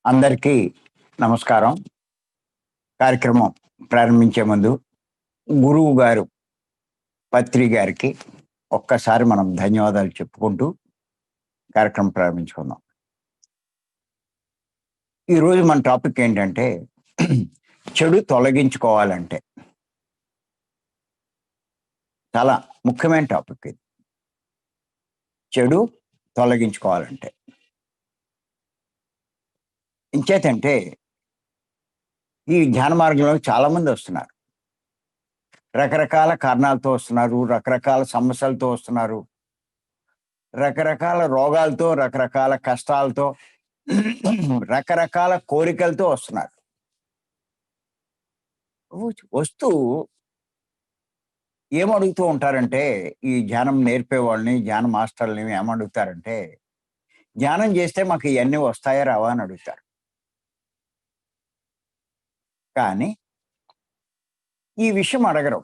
అందరికీ నమస్కారం. కార్యక్రమం ప్రారంభించే ముందు గురువు గారు పత్రి గారికి ఒక్కసారి మనం ధన్యవాదాలు చెప్పుకుంటూ కార్యక్రమం ప్రారంభించుకుందాం. ఈరోజు మన టాపిక్ ఏంటంటే చెడు తొలగించుకోవాలంటే చాలా ముఖ్యమైన టాపిక్ ఇది. చెడు తొలగించుకోవాలంటే ఇంచేతంటే ఈ ధ్యాన మార్గంలో చాలామంది వస్తున్నారు. రకరకాల కారణాలతో వస్తున్నారు, రకరకాల సమస్యలతో వస్తున్నారు, రకరకాల రోగాలతో, రకరకాల కష్టాలతో, రకరకాల కోరికలతో వస్తున్నారు. వస్తూ ఏమడుగుతూ ఉంటారంటే, ఈ ధ్యానం నేర్పే వాళ్ళని, ధ్యాన మాస్టర్‌లని ఏమడుగుతారంటే, ధ్యానం చేస్తే మాకు ఇయన్నీ వస్తాయా, రావా అని అడుగుతారు. కానీ ఈ విషయం అడగరు.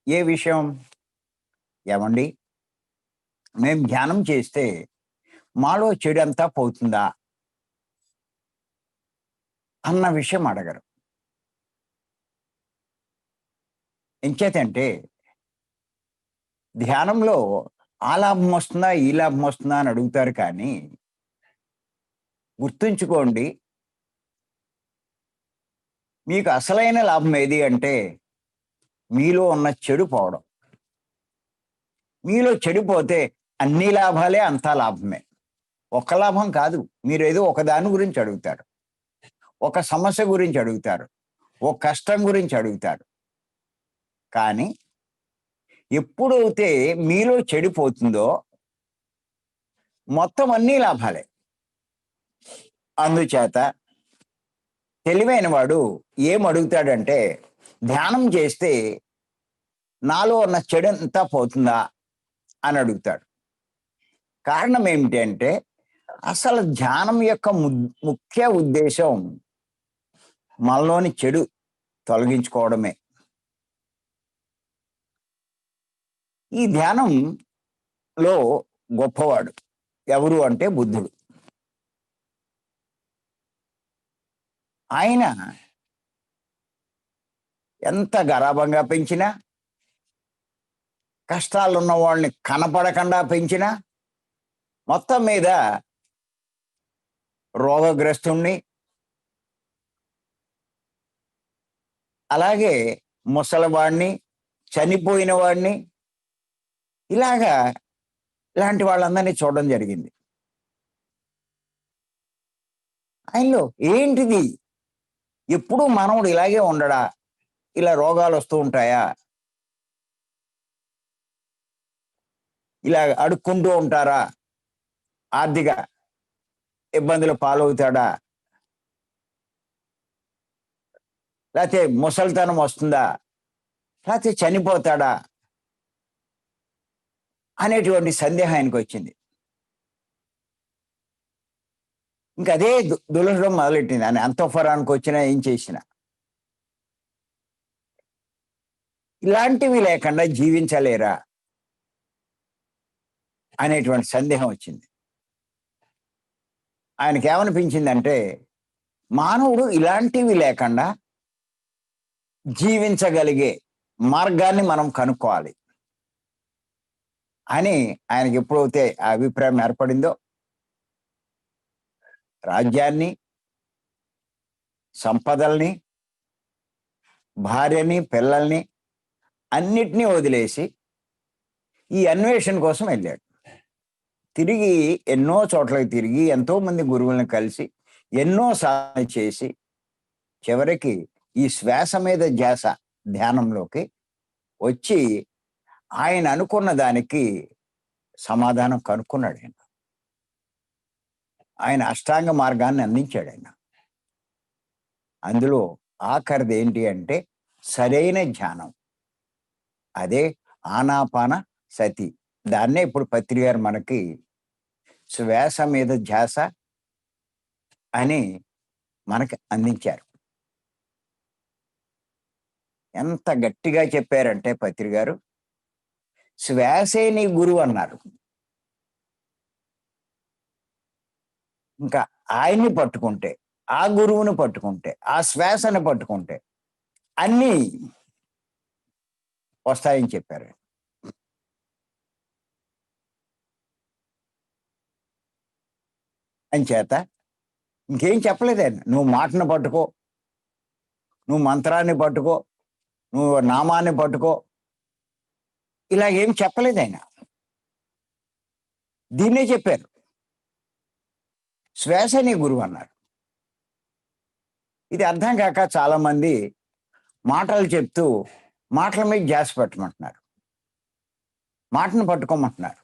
ఏ విషయం? ఏవండీ, మేము ధ్యానం చేస్తే మాలో చెడంతా పోతుందా? అన్న విషయం అడగరు. ఎంచేతంటే ధ్యానంలో ఆ లాభం వస్తుందా, ఈ లాభం వస్తుందా అని అడుగుతారు కానీ, గుర్తుంచుకోండి, మీకు అసలైన లాభం ఏది అంటే, మీలో ఉన్న చెడు పోవడం. మీలో చెడిపోతే అన్ని లాభాలే అంతా లాభమే. ఒక్క లాభం కాదు. మీరేదో ఒక దాని గురించి అడుగుతారు. ఒక సమస్య గురించి అడుగుతారు. ఒక కష్టం గురించి అడుగుతారు. కానీ ఎప్పుడైతే మీలో చెడిపోతుందో మొత్తం అన్నీ లాభాలే. అందుచేత తెలివైన వాడు ఏమడుగుతాడంటే, ధ్యానం చేస్తే నాలో ఉన్న చెడంతా పోతుందా అని అడుగుతాడు. కారణం ఏమిటి అంటే, అసలు ధ్యానం యొక్క ముఖ్య ఉద్దేశం మనలోని చెడు తొలగించుకోవడమే. ఈ ధ్యానంలో గొప్పవాడు ఎవరు అంటే బుద్ధుడు. ఆయన ఎంత గారాబంగా పెంచినా, కష్టాలున్న వాళ్ళని కనపడకుండా పెంచినా, మొత్తం మీద రోగగ్రస్తుణ్ణి, అలాగే ముసలివాడిని, చనిపోయిన వాడిని, ఇలాంటి వాళ్ళందరినీ చూడడం జరిగింది. ఆయనలో ఏంటిది? ఎప్పుడూ మానవుడు ఇలాగే ఉండడా? ఇలా రోగాలు వస్తూ ఉంటాయా? ఇలా అడుక్కుంటూ ఉంటారా? ఆర్థిక ఇబ్బందులు పాలవుతాడా? లేతే ముసలితనం వస్తుందా? లేతే చనిపోతాడా? అనేటువంటి సందేహం ఆయనకొచ్చింది. ఇంకదే దులసడం మొదలెట్టింది. ఆయన అంతఃపురానికి వచ్చినా, ఏం చేసినా. ఇలాంటివి లేకుండా జీవించలేరా? అనేటువంటి సందేహం వచ్చింది. ఆయనకేమనిపించిందంటే, మానవుడు ఇలాంటివి లేకుండా జీవించగలిగే మార్గాన్ని మనం కనుక్కోవాలి అని ఆయనకి ఎప్పుడైతే ఆ అభిప్రాయం ఏర్పడిందో, రాజ్యాన్ని, సంపదల్ని, భార్యని, పిల్లల్ని అన్నిటినీ వదిలేసి ఈ అన్వేషణ కోసం వెళ్ళాడు. తిరిగి ఎన్నో చోట్లకి తిరిగి, ఎంతో మంది గురువులను కలిసి, ఎన్నో సాధన చేసి, చివరికి ఈ శ్వాస మీద ధ్యాస ధ్యానంలోకి వచ్చి ఆయన అనుకున్న దానికి సమాధానం కనుక్కున్నాడు. ఆయన అష్టాంగ మార్గాన్ని అందించాడు ఆయన. అందులో ఆఖరిది ఏంటి అంటే సరైన ధ్యానం. అదే ఆనాపాన సతి. దాన్నే ఇప్పుడు పత్రి గారు మనకి శ్వాస మీద ధ్యాస అని మనకి అందించారు. ఎంత గట్టిగా చెప్పారంటే పత్రి గారు, శ్వాసే నీ గురువు అన్నారు. ఇంకా ఆయన్ని పట్టుకుంటే, ఆ గురువును పట్టుకుంటే, ఆ శ్వాసను పట్టుకుంటే అన్నీ వస్తాయని చెప్పారు. అంచేత ఇంకేం చెప్పలేదు ఆయన. నువ్వు మాటను పట్టుకో, నువ్వు మంత్రాన్ని పట్టుకో, నువ్వు నామాన్ని పట్టుకో, ఇలా ఏం చెప్పలేదు ఆయన. దీన్నే చెప్పారు. శ్వాస నీ గురువు అన్నారు. ఇది అర్థం కాక చాలామంది మాటలు చెప్తూ మాటల మీద ధ్యాస పెట్టమంటున్నారు. మాటను పట్టుకోమంటున్నారు.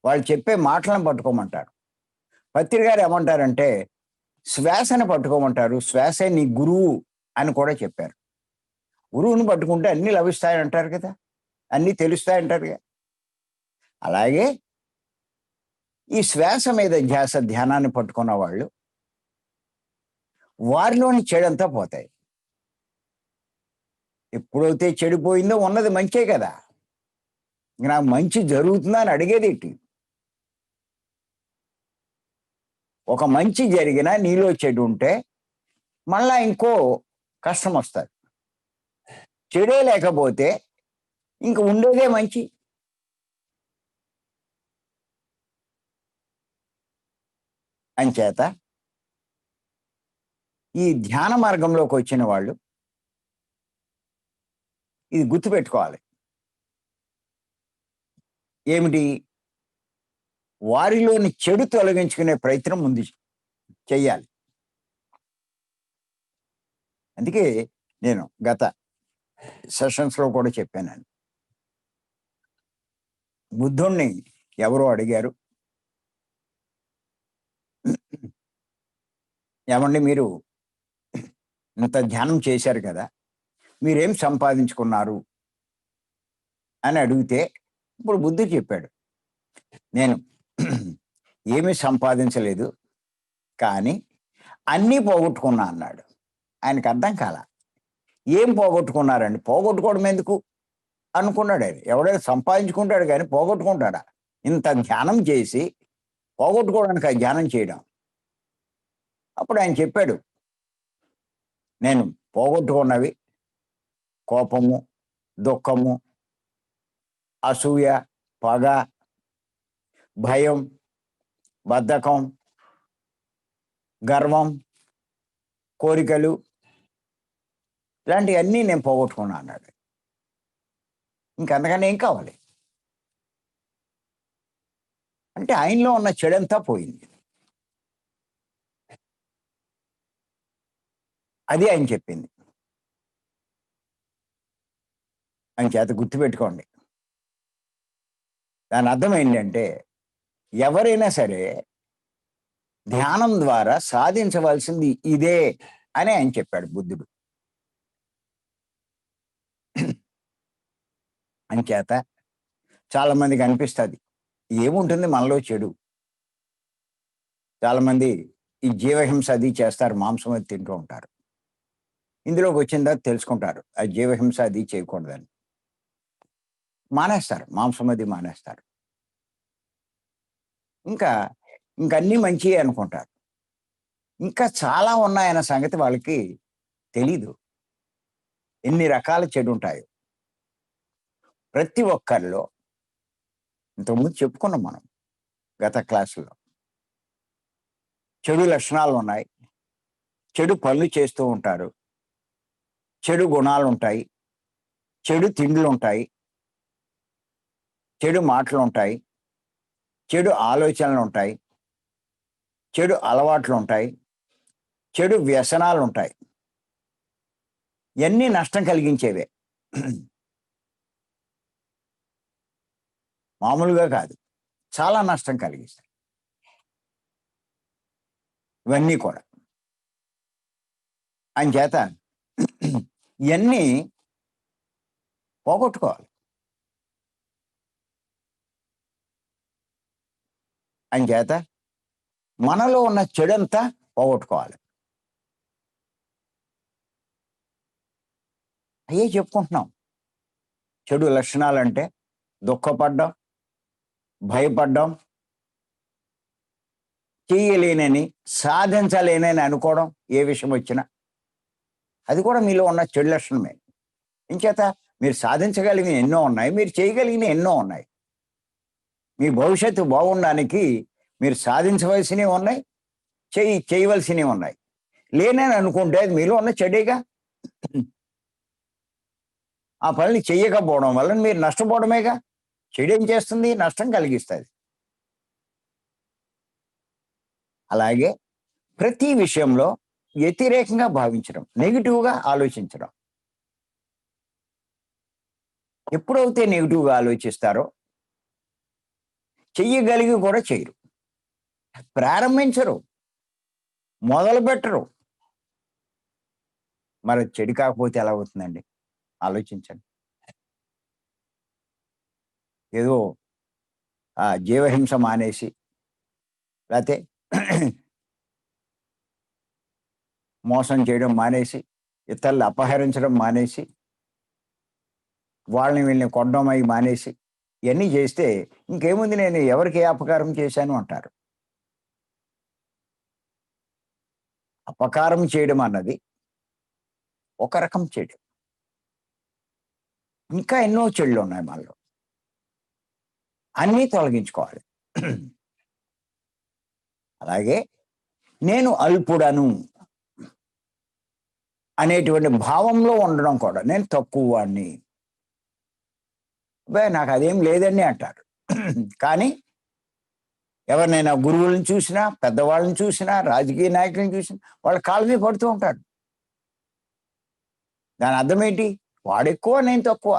వాళ్ళు చెప్పే మాటలను పట్టుకోమంటారు. పత్రి గారు ఏమంటారంటే శ్వాసను పట్టుకోమంటారు. శ్వాసే నీ గురువు అని కూడా చెప్పారు. గురువుని పట్టుకుంటే అన్నీ లభిస్తాయంటారు కదా! అన్నీ తెలుస్తాయంటారు కదా! అలాగే ఈ శ్వాస మీద ధ్యాస ధ్యానాన్ని పట్టుకున్న వాళ్ళు వారిలోని చెడంతా పోతాయి. ఎప్పుడైతే చెడిపోయిందో ఉన్నది మంచే కదా! ఇంక నాకు మంచి జరుగుతుందా అని అడిగేదేంటి? ఒక మంచి జరిగినా నీలో చెడు ఉంటే మళ్ళా ఇంకో కష్టం వస్తుంది. చెడే లేకపోతే ఇంక ఉండేదే మంచి. అంచేత ఈ ధ్యాన మార్గంలోకి వచ్చిన వాళ్ళు ఇది గుర్తుపెట్టుకోవాలి. ఏమిటి? వారిలోని చెడు తొలగించుకునే ప్రయత్నం ముందు చెయ్యాలి. అందుకే నేను గత సెషన్స్‌లో కూడా చెప్పానండి. బుద్ధుణ్ణి ఎవరో అడిగారు, "ఏవండీ మీరు ఇంత ధ్యానం చేశారు కదా! మీరేం సంపాదించుకున్నారు?" అని అడిగితే ఇప్పుడు బుద్ధుడు చెప్పాడు. నేను ఏమీ సంపాదించలేదు. కానీ అన్నీ పోగొట్టుకున్నా అన్నాడు. ఆయనకు అర్థం కాలా. ఏం పోగొట్టుకున్నారండి? పోగొట్టుకోవడం ఎందుకు? అనుకున్నాడాయన. ఎవడైనా సంపాదించుకుంటాడు గానీ పోగొట్టుకుంటాడా? ఇంత ధ్యానం చేసి పోగొట్టుకోవడానికా ధ్యానం చేయడం? అప్పుడు ఆయన చెప్పాడు, "నేను పోగొట్టుకున్నవి కోపము, దుఃఖము, అసూయ, పగ, భయం, బద్ధకం, గర్వం, కోరికలు ఇలాంటియన్నీ నేను పోగొట్టుకున్నా" అన్నాడు. ఇంకంతకన్నా ఏం కావాలి? అంటే ఆయనలో ఉన్న చెడంతా పోయింది. అది ఆయన చెప్పింది. అంచేత గుర్తుపెట్టుకోండి. దాని అర్థం ఏంటంటే ఎవరైనా సరే ధ్యానం ద్వారా సాధించవలసింది ఇదే అని ఆయన చెప్పాడు బుద్ధుడు. అంచేత చాలా మందికి అనిపిస్తది. ఏముంటుంది మనలో చెడు? చాలామంది ఈ జీవహింస అది చేస్తారు. మాంసం అది తింటూ ఉంటారు. ఇందులోకి వచ్చిన తర్వాత తెలుసుకుంటారు. ఆ జీవహింస అది చేయకూడదని. మానేస్తారు. మాంసం అది మానేస్తారు. ఇంకా ఇంకన్నీ మంచియే అనుకుంటారు. ఇంకా చాలా ఉన్నాయన్న సంగతి వాళ్ళకి తెలీదు. ఎన్ని రకాల చెడుంటాయో. ప్రతి ఒక్కరిలో ఇంతకుముందు చెప్పుకున్నాం మనం గత క్లాసుల్లో. చెడు లక్షణాలున్నాయి. చెడు పనులు చేస్తూ ఉంటారు. చెడు గుణాలుంటాయి. చెడు తిండ్లుంటాయి. చెడు మాటలుంటాయి. చెడు ఆలోచనలుంటాయి. చెడు అలవాట్లుంటాయి. చెడు వ్యసనాలుంటాయి. ఇయన్నీ నష్టం కలిగించేవే. మామూలుగా కాదు. చాలా నష్టం కలిగిస్తాయి. ఇవన్నీ కూడా. అంచేత ఇయన్నీ పోగొట్టుకోవాలి. అంచేత మనలో ఉన్న చెడంతా పోగొట్టుకోవాలి. అయ్యే చెప్పుకుంటున్నాం. చెడు లక్షణాలంటే దుఃఖపడ్డం, భయపడ్డం, చెయ్యలేనని, సాధించలేనని అనుకోవడం ఏ విషయం వచ్చినా, అది కూడా మీలో ఉన్న చెడు లక్షణమే. ఇంచేత మీరు సాధించగలిగినవి ఎన్నో ఉన్నాయి. మీరు చేయగలిగినవి ఎన్నో ఉన్నాయి. మీ భవిష్యత్తు బాగుండడానికి మీరు సాధించవలసినవి ఉన్నాయి. చేయవలసినవి ఉన్నాయి. లేనని అనుకుంటే అది మీలో ఉన్న చెడేగా. ఆ పనులు చెయ్యకపోవడం వల్ల మీరు నష్టపోవడమేగా. చెడేం చేస్తుంది? నష్టం కలిగిస్తది. అలాగే ప్రతి విషయంలో వ్యతిరేకంగా భావించడం, నెగెటివ్‌గా ఆలోచించడం. ఎప్పుడైతే నెగెటివ్‌గా ఆలోచిస్తారో చెయ్యగలిగి కూడా చేయరు. ప్రారంభించరు. మొదలుపెట్టరు. మరి చెడు కాకపోతే ఎలా అవుతుందండి? ఆలోచించండి. ఏదో జీవహింస మానేసి, లేతే మోసం చేయడం మానేసి, ఇతరులు అపహరించడం మానేసి, వాళ్ళని వీళ్ళని కొట్టడం అయి మానేసి, ఇయన్నీ చేస్తే ఇంకేముంది, నేను ఎవరికి ఏ అపకారం చేశాను అంటారు. అపకారం చేయడం అన్నది ఒక రకం చెడు. ఇంకా ఎన్నో చెడులున్నాయి మనలో. అన్నీ తొలగించుకోవాలి. అలాగే నేను అల్పుడను అనేటువంటి భావంలో ఉండడం కూడా. నేను తక్కువ వాడిని. అబ్బాయి నాకు అదేం లేదండి అంటారు. కానీ ఎవరినైనా గురువులను చూసినా, పెద్దవాళ్ళని చూసినా, రాజకీయ నాయకులను చూసినా వాళ్ళ కాళ్ళ మీద పడుతూ ఉంటాడు. దాని అర్థం ఏంటి? వాడెక్కువ, నేను తక్కువ.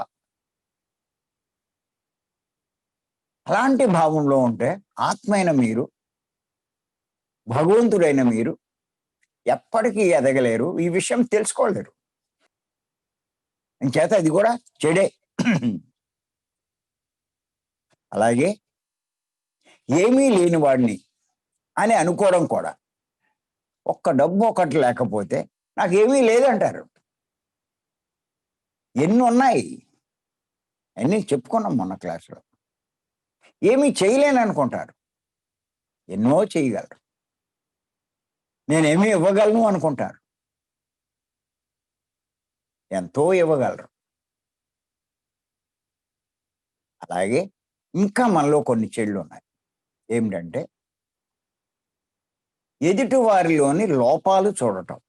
అలాంటి భావంలో ఉంటే ఆత్మైన మీరు, భగవంతుడైన మీరు ఎప్పటికీ ఎదగలేరు. ఈ విషయం తెలుసుకోలేరు. ఇంచేత అది కూడా చెడే. అలాగే ఏమీ లేని వాడిని అని అనుకోవడం కూడా. ఒక్క డబ్బు ఒకటి లేకపోతే నాకేమీ లేదంటారు. ఎన్నున్నాయి. అన్నీ చెప్పుకున్నాం మొన్న క్లాస్‌లో. ఏమీ చేయలేననుకుంటారు. ఎన్నో చేయగలరు. నేనేమీ ఇవ్వగలను అనుకుంటారు. ఎంతో ఇవ్వగలరు. అలాగే ఇంకా మనలో కొన్ని చెడులున్నాయి. ఏమిటంటే ఎదుటి వారిలోని లోపాలు చూడటం.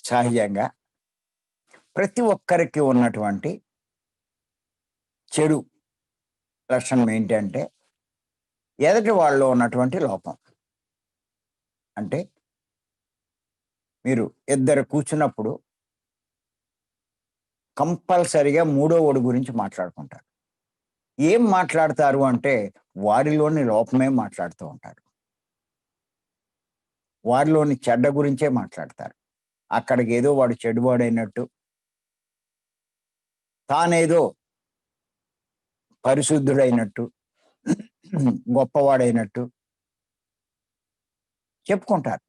సహజంగా ప్రతి ఒక్కరికి ఉన్నటువంటి చెడు లక్షణం ఏంటంటే ఎదుటి వాళ్ళలో ఉన్నటువంటి లోపం. అంటే మీరు ఇద్దరు కూర్చున్నప్పుడు కంపల్సరీగా మూడోవాడి గురించి మాట్లాడుకుంటారు. ఏం మాట్లాడతారు అంటే వారిలోని లోపమే మాట్లాడుతూ ఉంటారు. వారిలోని చెడ్డ గురించే మాట్లాడతారు. అక్కడికేదో వాడు చెడువాడైనట్టు, తానేదో పరిశుద్ధుడైనట్టు, గొప్పవాడైనట్టు చెప్పుకుంటారు.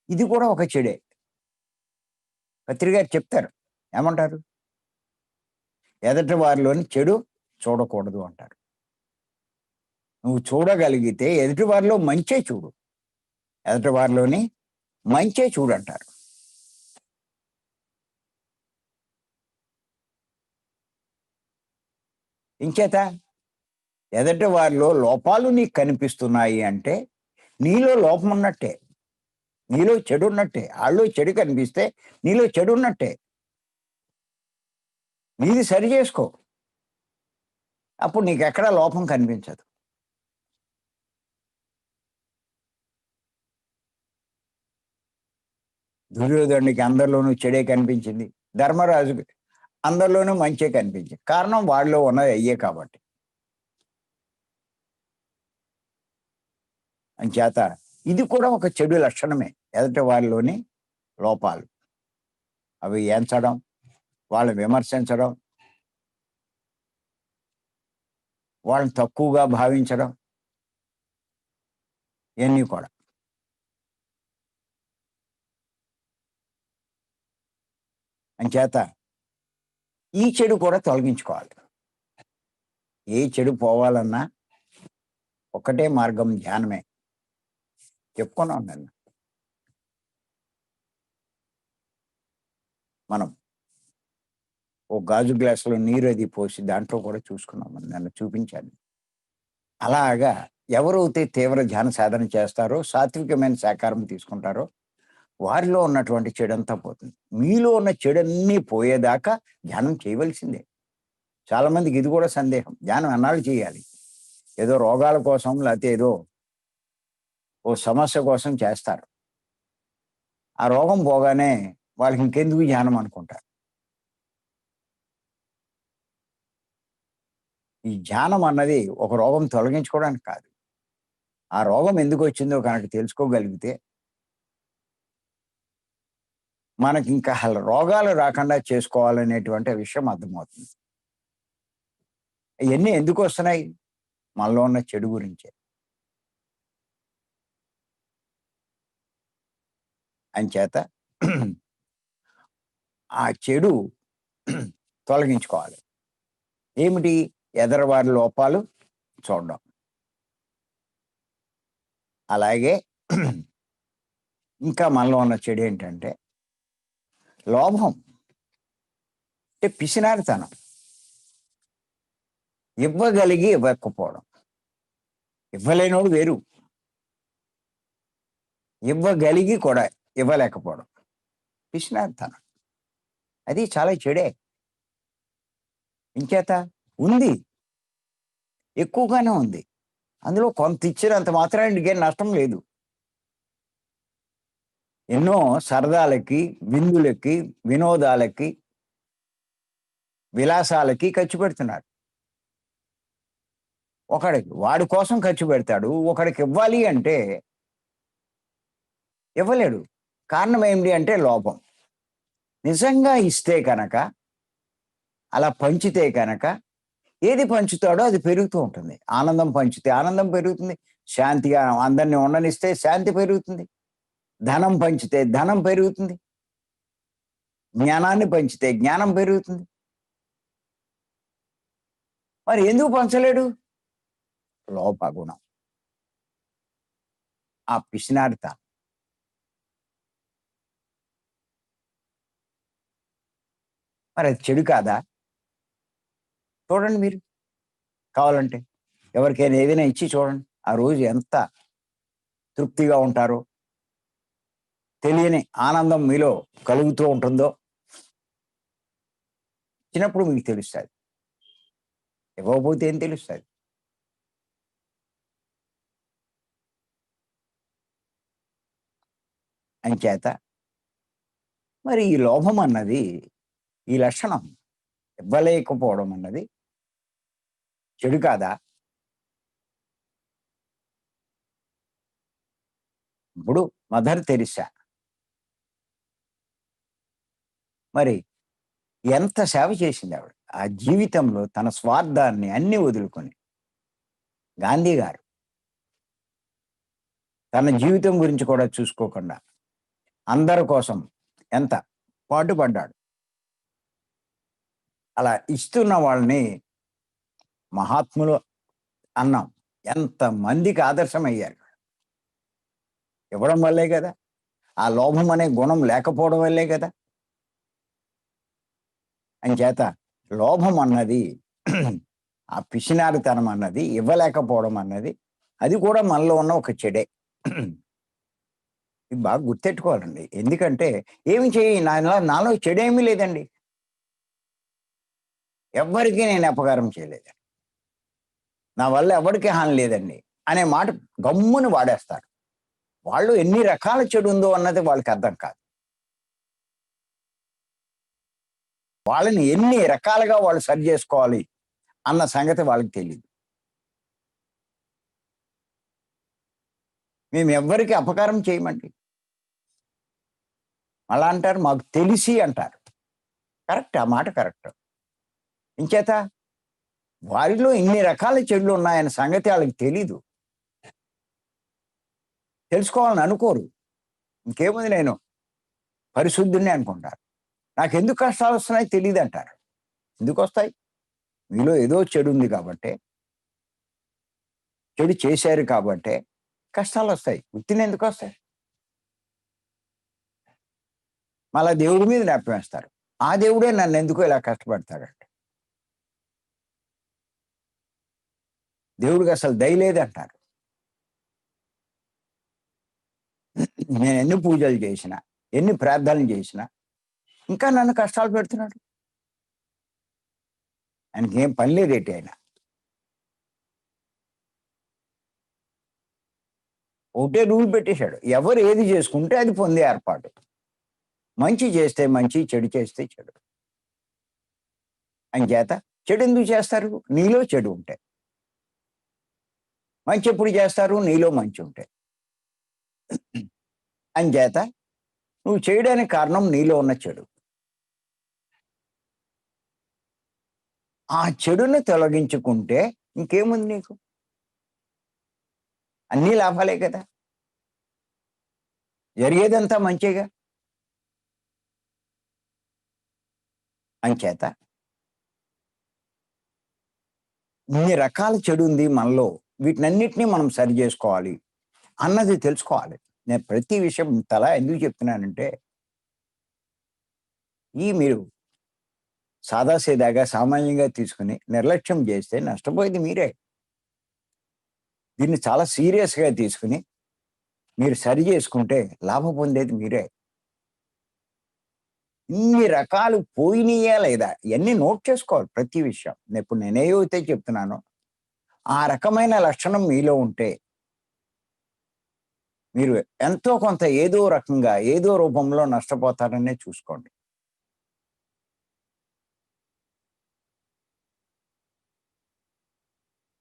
ఇది కూడా ఒక చెడే. పత్రి గారు చెప్తారు. ఏమంటారు? ఎదటి వారిలోని చెడు చూడకూడదు అంటారు. నువ్వు చూడగలిగితే ఎదుటి వారిలో మంచే చూడు. ఎదుటి వారిలోని మంచే చూడంటారు. ఇంచేత ఎదటి వారిలో లోపాలు నీకు కనిపిస్తున్నాయి అంటే నీలో లోపం ఉన్నట్టే. నీలో చెడున్నట్టే. ఆళ్ళో చెడు కనిపిస్తే నీలో చెడున్నట్టే. నీది సరి చేసుకో. అప్పుడు నీకెక్కడా లోపం కనిపించదు. దుర్యోధనుడికి అందరిలోనూ చెడే కనిపించింది. ధర్మరాజుకి అందరిలోనూ మంచే కనిపించింది. కారణం వాడిలో ఉన్నవి అయ్యే కాబట్టి. అంచేత ఇది కూడా ఒక చెడు లక్షణమే. ఎదుటి వారిలోని లోపాలు. అవి ఎంచడం, వాళ్ళని విమర్శించడం, వాళ్ళని తక్కువగా భావించడం, ఇయన్నీ కూడా. అంచేత ఈ చెడు కూడా తొలగించుకోవాలి. ఏ చెడు పోవాలన్నా ఒకటే మార్గం, ధ్యానమే. చెప్పుకున్నాం నిన్న మనం. ఓ గాజు గ్లాసులో నీరు అది పోసి దాంట్లో కూడా చూసుకున్నాం, నిన్న చూపించాను. అలాగా ఎవరైతే తీవ్ర ధ్యాన సాధన చేస్తారో, సాత్వికమైన శాకారం తీసుకుంటారో, వారిలో ఉన్నటువంటి చెడంతా పోతుంది. మీలో ఉన్న చెడన్నీ పోయేదాకా ధ్యానం చేయవలసిందే. చాలా మందికి ఇది కూడా సందేహం, ధ్యానం ఎన్నాళ్ళు చేయాలి? ఏదో రోగాల కోసం, లేకపోతే ఏదో ఓ సమస్య కోసం చేస్తారు. ఆ రోగం పోగానే వాళ్ళకి ఇంకెందుకు ధ్యానం అనుకుంటారు. ఈ ధ్యానం అన్నది ఒక రోగం తొలగించుకోవడానికి కాదు. ఆ రోగం ఎందుకు వచ్చిందో కనుక తెలుసుకోగలిగితే మనకి ఇంకా రోగాలు రాకుండా చేసుకోవాలనేటువంటి విషయం అర్థమవుతుంది. ఇవన్నీ ఎందుకు వస్తున్నాయి? మనలో ఉన్న చెడు గురించే. అంచేత ఆ చెడు తొలగించుకోవాలి. ఏమిటి? ఎదరవారి లోపాలు చూడడం. అలాగే ఇంకా మనలో ఉన్న చెడు ఏంటంటే లోభం, అంటే పిసినారితనం. ఇవ్వగలిగి ఇవ్వకపోవడం. ఇవ్వలేనోడు వేరు, ఇవ్వగలిగి కూడా ఇవ్వలేకపోవడం పిసినారితనం. అది చాలా చెడే. ఇంచేత ఉంది, ఎక్కువగానే ఉంది. అందులో కొంత ఇచ్చినంత మాత్రాన నీకేం నష్టం లేదు. ఎన్నో సరదాలకి, విందులకి, వినోదాలకి, విలాసాలకి ఖర్చు పెడుతున్నారు. ఒకడికి వాడి కోసం ఖర్చు పెడతాడు, ఒకడికి ఇవ్వాలి అంటే ఇవ్వలేడు. కారణం ఏమిటి అంటే లోపం. నిజంగా ఇస్తే కనుక, అలా పంచితే కనుక, ఏది పంచుతాడో అది పెరుగుతూ ఉంటుంది. ఆనందం పంచితే ఆనందం పెరుగుతుంది, శాంతిగా అందరినీ ఉండనిస్తే శాంతి పెరుగుతుంది, ధనం పంచితే ధనం పెరుగుతుంది, జ్ఞానాన్ని పంచితే జ్ఞానం పెరుగుతుంది. మరి ఎందుకు పంచలేడు? లోపగుణం, ఆ పిసినారిత. మరి అది చెడు కాదా? చూడండి మీరు, కావాలంటే ఎవరికైనా ఏదైనా ఇచ్చి చూడండి, ఆ రోజు ఎంత తృప్తిగా ఉంటారో, తెలియని ఆనందం మీలో కలుగుతూ ఉంటుందో చిన్నప్పుడు మీకు తెలుస్తుంది. ఇవ్వకపోతే ఏం తెలుస్తుంది? అంచేత మరి ఈ లోభం అన్నది, ఈ లక్షణం ఇవ్వలేకపోవడం అన్నది చెడు కాదా? ఇప్పుడు మదర్ తెరిసా మరి ఎంత సేవ చేసింది ఆవిడ. ఆ జీవితంలో తన స్వార్థాన్ని అన్ని వదులుకొని. గాంధీ గారు తన జీవితం గురించి కూడా చూసుకోకుండా అందరి కోసం ఎంత పాటుపడ్డాడు. అలా ఇస్తున్న వాళ్ళని మహాత్ములు అన్నాం. ఎంత మందికి ఆదర్శమయ్యారు. ఇవ్వడం వల్లే కదా, ఆ లోభం అనే గుణం లేకపోవడం వల్లే కదా. అంచేత లోభం అన్నది ఆ పిసినారితనం అన్నది, ఇవ్వలేకపోవడం అన్నది, అది కూడా మనలో ఉన్న ఒక చెడే. ఇది బాగా గుర్తెట్టుకోవాలండి. ఎందుకంటే ఏమి చేయి, నాలో చెడేమీ లేదండి, ఎవ్వరికీ నేను అపకారం చేయలేదు, నా వల్ల ఎవరికి హాని లేదండి అనే మాట గమ్ముని వాడేస్తారు. వాళ్ళు ఎన్ని రకాల చెడు ఉందో అన్నది వాళ్ళకి అర్థం కాదు. వాళ్ళని ఎన్ని రకాలుగా వాళ్ళు సరి చేసుకోవాలి అన్న సంగతి వాళ్ళకి తెలియదు. మేము ఎవ్వరికి అపకారం చేయమండి అలా అంటారు, మాకు తెలిసి అంటారు. కరెక్ట్, ఆ మాట కరెక్ట్. ఇంచేత వారిలో ఇన్ని రకాల చెడులు ఉన్నాయన్న సంగతి వాళ్ళకి తెలీదు, తెలుసుకోవాలని అనుకోరు. ఇంకేముంది, నేను పరిశుద్ధుని అనుకుంటారు. నాకెందుకు కష్టాలు వస్తున్నాయో తెలియదు అంటారు. ఎందుకు వస్తాయి? మీలో ఏదో చెడు ఉంది కాబట్టే, చెడు చేశారు కాబట్టే కష్టాలు వస్తాయి. ఉత్తినే ఎందుకు వస్తాయి? మళ్ళా దేవుడి మీద నెపమేస్తారు. ఆ దేవుడే నన్ను ఎందుకో ఇలా కష్టపెడతాడంట. దేవుడికి అసలు దయ లేదంటారు. నేను ఎన్ని పూజలు చేసినా, ఎన్ని ప్రార్థనలు చేసినా ఇంకా నన్ను కష్టాలు పెడుతున్నాడు. ఆయనకేం పని లేదేటి ఆయన. ఒకటే రూల్ పెట్టేశాడు. ఎవరు ఏది చేసుకుంటే అది పొందే ఏర్పాటు. మంచి చేస్తే మంచి, చెడు చేస్తే చెడు. అంచేత చెడు ఎందుకు చేస్తారు? నీలో చెడు ఉంటే. మంచి ఎప్పుడు చేస్తారు? నీలో మంచి ఉంటే. అంచేత నువ్వు చేయడానికి కారణం నీలో ఉన్న చెడు. ఆ చెడుని తొలగించుకుంటే ఇంకేముంది నీకు? అన్నీ లాభాలే కదా! జరిగేదంతా మంచేగా. అంచేత ఇన్ని రకాల చెడు ఉంది మనలో. వీటినన్నిటిని మనం సరి చేసుకోవాలి అన్నది తెలుసుకోవాలి. నేను ప్రతి విషయం ఇంతలా ఎందుకు చెప్తున్నానంటే, మీరు సాదాసీదాగా సామాన్యంగా తీసుకుని నిర్లక్ష్యం చేస్తే నష్టపోయేది మీరే. దీన్ని చాలా సీరియస్‌గా తీసుకొని మీరు సరి చేసుకుంటే లాభం పొందేది మీరే. ఇన్ని రకాలు పోయినయా లేదా? ఇయన్నీ నోట్ చేసుకోవాలి ప్రతి విషయం. ఇప్పుడు నేనేవైతే చెప్తున్నానో, ఆ రకమైన లక్షణం మీలో ఉంటే, మీరు ఎంతో కొంత ఏదో రకంగా, ఏదో రూపంలో నష్టపోతారనే చూసుకోండి.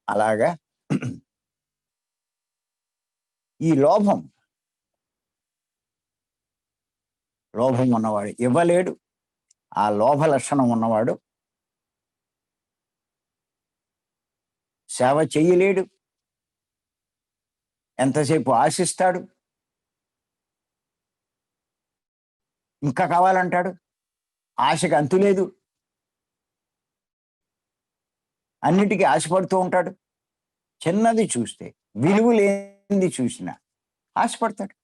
అలాగా ఈ లోభం, లోభం ఉన్నవాడు ఇవ్వలేడు. ఆ లోభ లక్షణం ఉన్నవాడు సేవ చెయ్యలేడు. ఎంతసేపు ఆశిస్తాడు. ఇంకా కావాలంటాడు. ఆశకు అంతు లేదు. అన్నిటికి ఆశపడుతూ ఉంటాడు. చిన్నది చూస్తే, విలువ లేనిది చూసినా ఆశపడతాడు.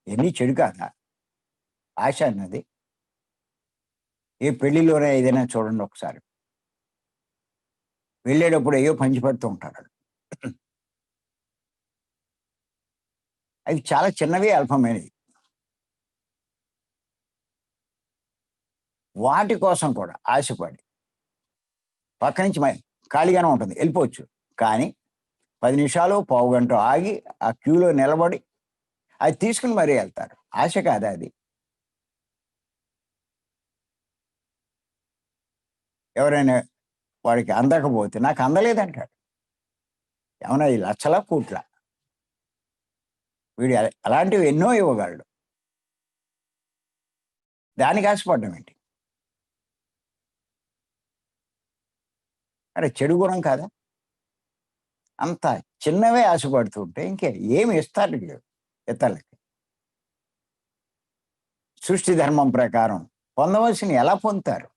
ఇయన్నీ చెడు కాదా? ఆశ అన్నది. ఏ పెళ్లిలోనే ఏదైనా చూడండి ఒకసారి. వెళ్ళేటప్పుడు ఏయో పంచిపెడుతూ ఉంటారు. అవి చాలా చిన్నవి, అల్పమైనవి. వాటి కోసం కూడా ఆశపడి పక్క నుంచి ఖాళీగానే ఉంటుంది. ఎళ్ళిపోవచ్చు. కానీ 10 నిమిషాలో, పావుగంటో ఆగి ఆ క్యూలో నిలబడి అది తీసుకొని మరీ ఎళ్తారు. ఆశ కాదా అది? ఎవరైనా వాడికి అందకపోతే నాకు అందలేదంటాడు. ఏమన్నా ఈ లక్షలా? కోట్లా? వీడు అలాంటివి ఎన్నో ఇవ్వగలడు. దానికి ఆశపడడం ఏంటి? అరే చెడు గుణం కాదా? అంత చిన్నవే ఆశపడుతూ ఉంటే ఏమి ఇస్తారు వీళ్ళు ఇతరులకి? సృష్టి ధర్మం ప్రకారం పొందవలసినవి ఎలా పొందుతారు?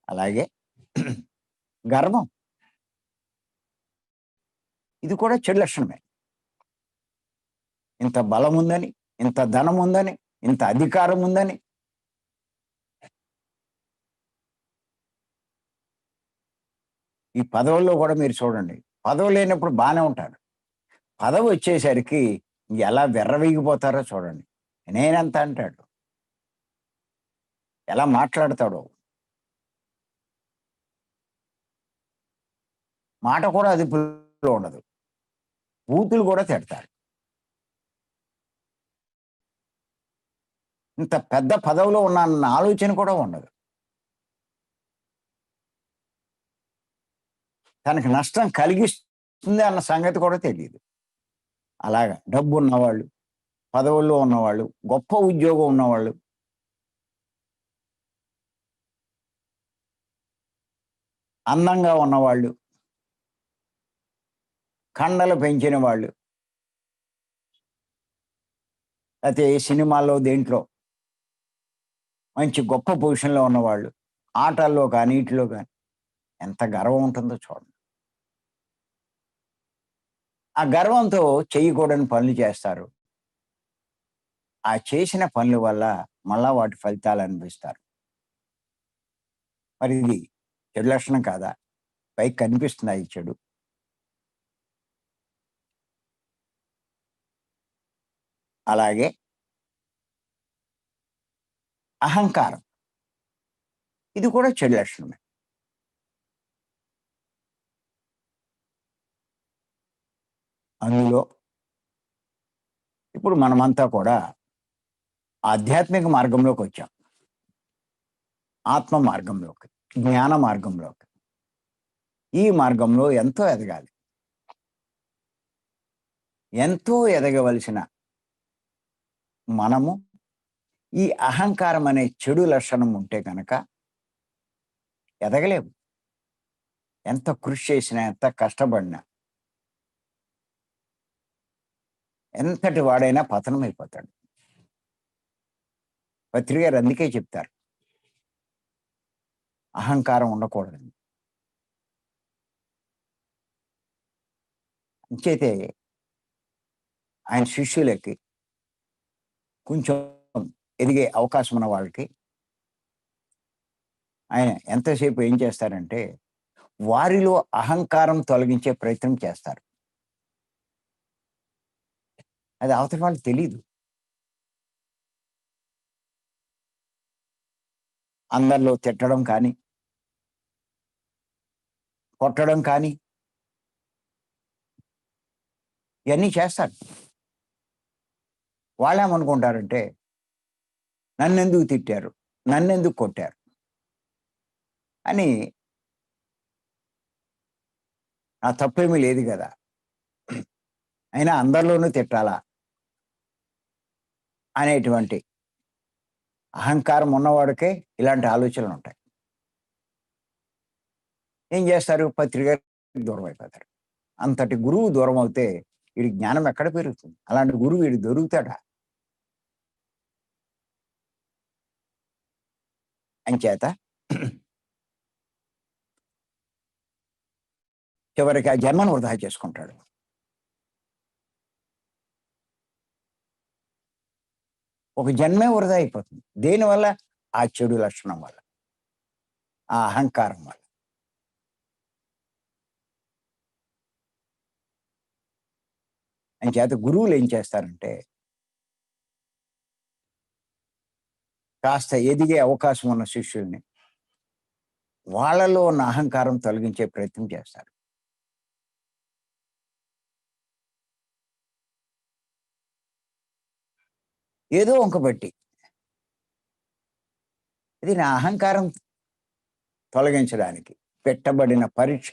అలాగే గర్వం, ఇది కూడా చెడు లక్షణమే. ఇంత బలం ఉందని, ఇంత ధనం ఉందని, ఇంత అధికారం ఉందని ఈ పదవుల్లో కూడా మీరు చూడండి. పదవి లేనప్పుడు బానే ఉంటారు. పదవి వచ్చేసరికి ఎలా విర్రవీగిపోతారో చూడండి. నేనంత అంటాడు. ఎలా మాట్లాడతాడో. మాట కూడా అదుపులో ఉండదు. బూతులు కూడా తిడతారు. ఇంత పెద్ద పదవిలో ఉన్నానన్న ఆలోచన కూడా ఉండదు. తనకి నష్టం కలిగిస్తుంది అన్న సంగతి కూడా తెలీదు. అలాగా డబ్బున్నవాళ్ళు, పదవుల్లో ఉన్నవాళ్ళు, గొప్ప ఉద్యోగం ఉన్నవాళ్ళు, అందంగా ఉన్నవాళ్ళు, కండలు పెంచిన వాళ్ళు, లేతే ఏ సినిమాల్లో దేంట్లో మంచి గొప్ప పొజిషన్‌లో ఉన్నవాళ్ళు, ఆటల్లో కానీ, ఈటిలో గాని ఎంత గర్వం ఉంటుందో చూడండి. ఆ గర్వంతో చేయకూడని పనులు చేస్తారు. ఆ చేసిన పనుల వల్ల మళ్ళా వాటి ఫలితాలు అనుభవిస్తారు. మరి ఇది చెడు లక్షణం కాదా? పైకి కనిపిస్తుందా ఈ చెడు? అలాగే అహంకారం. ఇది కూడా చెడు లక్షణమే. అందులో ఇప్పుడు మనమంతా కూడా ఆధ్యాత్మిక మార్గంలోకొచ్చాం. ఆత్మ మార్గంలోకి, జ్ఞాన మార్గంలోకి. ఈ మార్గంలో ఎంతో ఎదగాలి. ఎంతో ఎదగవలసిన మనము ఈ అహంకారం అనే చెడు లక్షణం ఉంటే గనక ఎదగలేము. ఎంత కృషి చేసినా, ఎంత కష్టపడినా, ఎంతటి వాడైనా పతనమైపోతాడు. పత్రి గారు అందుకే చెప్తారు. అహంకారం ఉండకూడదని. అంచేతే ఆయన శిష్యులకి కొంచెం ఎదిగే అవకాశం ఉన్న వాళ్ళకి ఆయన ఎంతసేపు ఏం చేస్తారంటే, వారిలో అహంకారం తొలగించే ప్రయత్నం చేస్తారు. అది అవతల వాళ్ళకి తెలీదు. అందరిలో తిట్టడం కానీ, కొట్టడం కానీ, ఇయన్నీ చేస్తారు. వాళ్ళేమనుకుంటారంటే, నన్నెందుకు తిట్టారు? నన్నెందుకు కొట్టారు? అని నా తప్పేమీ లేదు గదా! అయినా అందరిలోనూ తిట్టాలా? అనేటువంటి అహంకారం ఉన్నవాడికే ఇలాంటి ఆలోచనలుంటాయి. ఏం చేస్తారు? పత్రిక దూరమైపోతారు. అంతటి గురువు దూరమవుతే ఈడికి జ్ఞానం ఎక్కడ పెరుగుతుంది? అలాంటి గురువు ఈడికి దొరుకుతాడా? అంచేత చివరికి ఆ జన్మను వృధా చేసుకుంటాడు. ఒక జన్మే వృధా అయిపోతుంది. దేనివల్ల? ఆ చెడు లక్షణం వల్ల. ఆ అహంకారం వల్ల. అంచేత గురువులు ఏం చేస్తారంటే, కాస్త ఎదిగే అవకాశం ఉన్న శిష్యుల్ని, వాళ్ళలో ఉన్న అహంకారం తొలగించే ప్రయత్నం చేస్తారు. ఏదో వంకబెట్టి, ఇది నా అహంకారం తొలగించడానికి పెట్టబడిన పరీక్ష